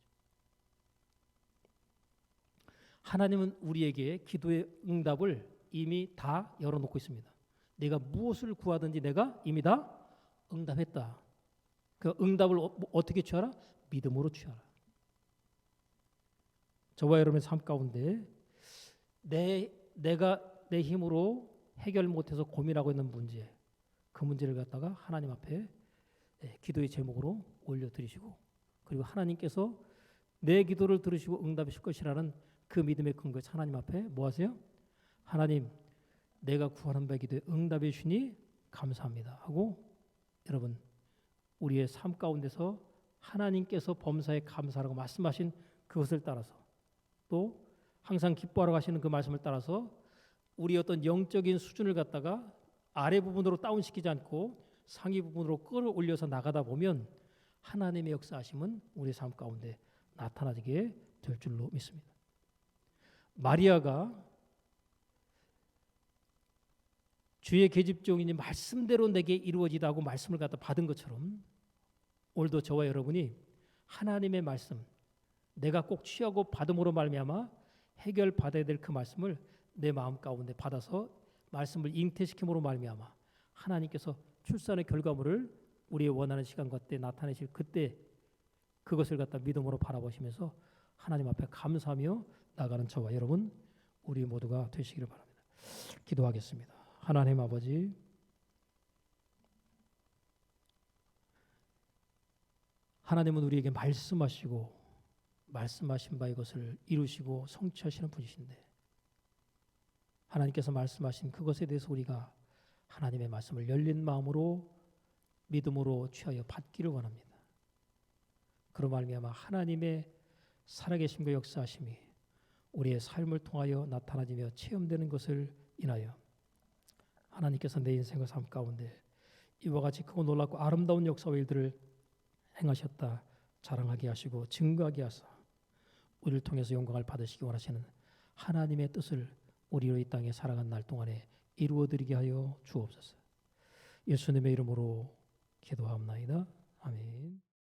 하나님은 우리에게 기도의 응답을 이미 다 열어놓고 있습니다. 내가 무엇을 구하든지 내가 이미 다 응답했다. 그 응답을 어떻게 취하라? 믿음으로 취하라. 저와 여러분의 삶 가운데 내가 내 힘으로 해결 못해서 고민하고 있는 문제, 그 문제를 갖다가 하나님 앞에 기도의 제목으로 올려드리시고, 그리고 하나님께서 내 기도를 들으시고 응답하실 것이라는 그 믿음의 근거에 하나님 앞에 뭐 하세요? 하나님, 내가 구하는 바 기도에 응답해 주시니 감사합니다 하고 여러분 우리의 삶 가운데서 하나님께서 범사에 감사라고 말씀하신 그것을 따라서 또 항상 기뻐하러 가시는 그 말씀을 따라서 우리 어떤 영적인 수준을 갖다가 아래 부분으로 다운시키지 않고 상위 부분으로 끌어올려서 나가다 보면 하나님의 역사하심은 우리 삶 가운데 나타나게 될 줄로 믿습니다. 마리아가 주의 계집종이니 말씀대로 내게 이루어지다고 말씀을 갖다 받은 것처럼 오늘도 저와 여러분이 하나님의 말씀 내가 꼭 취하고 받음으로 말미암아 해결받아야 될 그 말씀을 내 마음 가운데 받아서 말씀을 잉태시킴으로 말미암아 하나님께서 출산의 결과물을 우리의 원하는 시간과 때 나타내실 그때 그것을 갖다 믿음으로 바라보시면서 하나님 앞에 감사하며 나가는 저와 여러분 우리 모두가 되시기를 바랍니다. 기도하겠습니다. 하나님 아버지 하나님은 우리에게 말씀하시고 말씀하신 바 이것을 이루시고 성취하시는 분이신데 하나님께서 말씀하신 그것에 대해서 우리가 하나님의 말씀을 열린 마음으로 믿음으로 취하여 받기를 원합니다. 그로 말미암아 하나님의 살아계심과 역사하심이 우리의 삶을 통하여 나타나지며 체험되는 것을 인하여 하나님께서 내 인생과 삶 가운데 이와 같이 크고 놀랍고 아름다운 역사와 일들을 행하셨다 자랑하게 하시고 증거하게 하사 우리를 통해서 영광을 받으시기 원하시는 하나님의 뜻을 우리로 이 땅에 살아간 날 동안에 이루어드리게 하여 주옵소서. 예수님의 이름으로 기도하옵나이다. 아멘.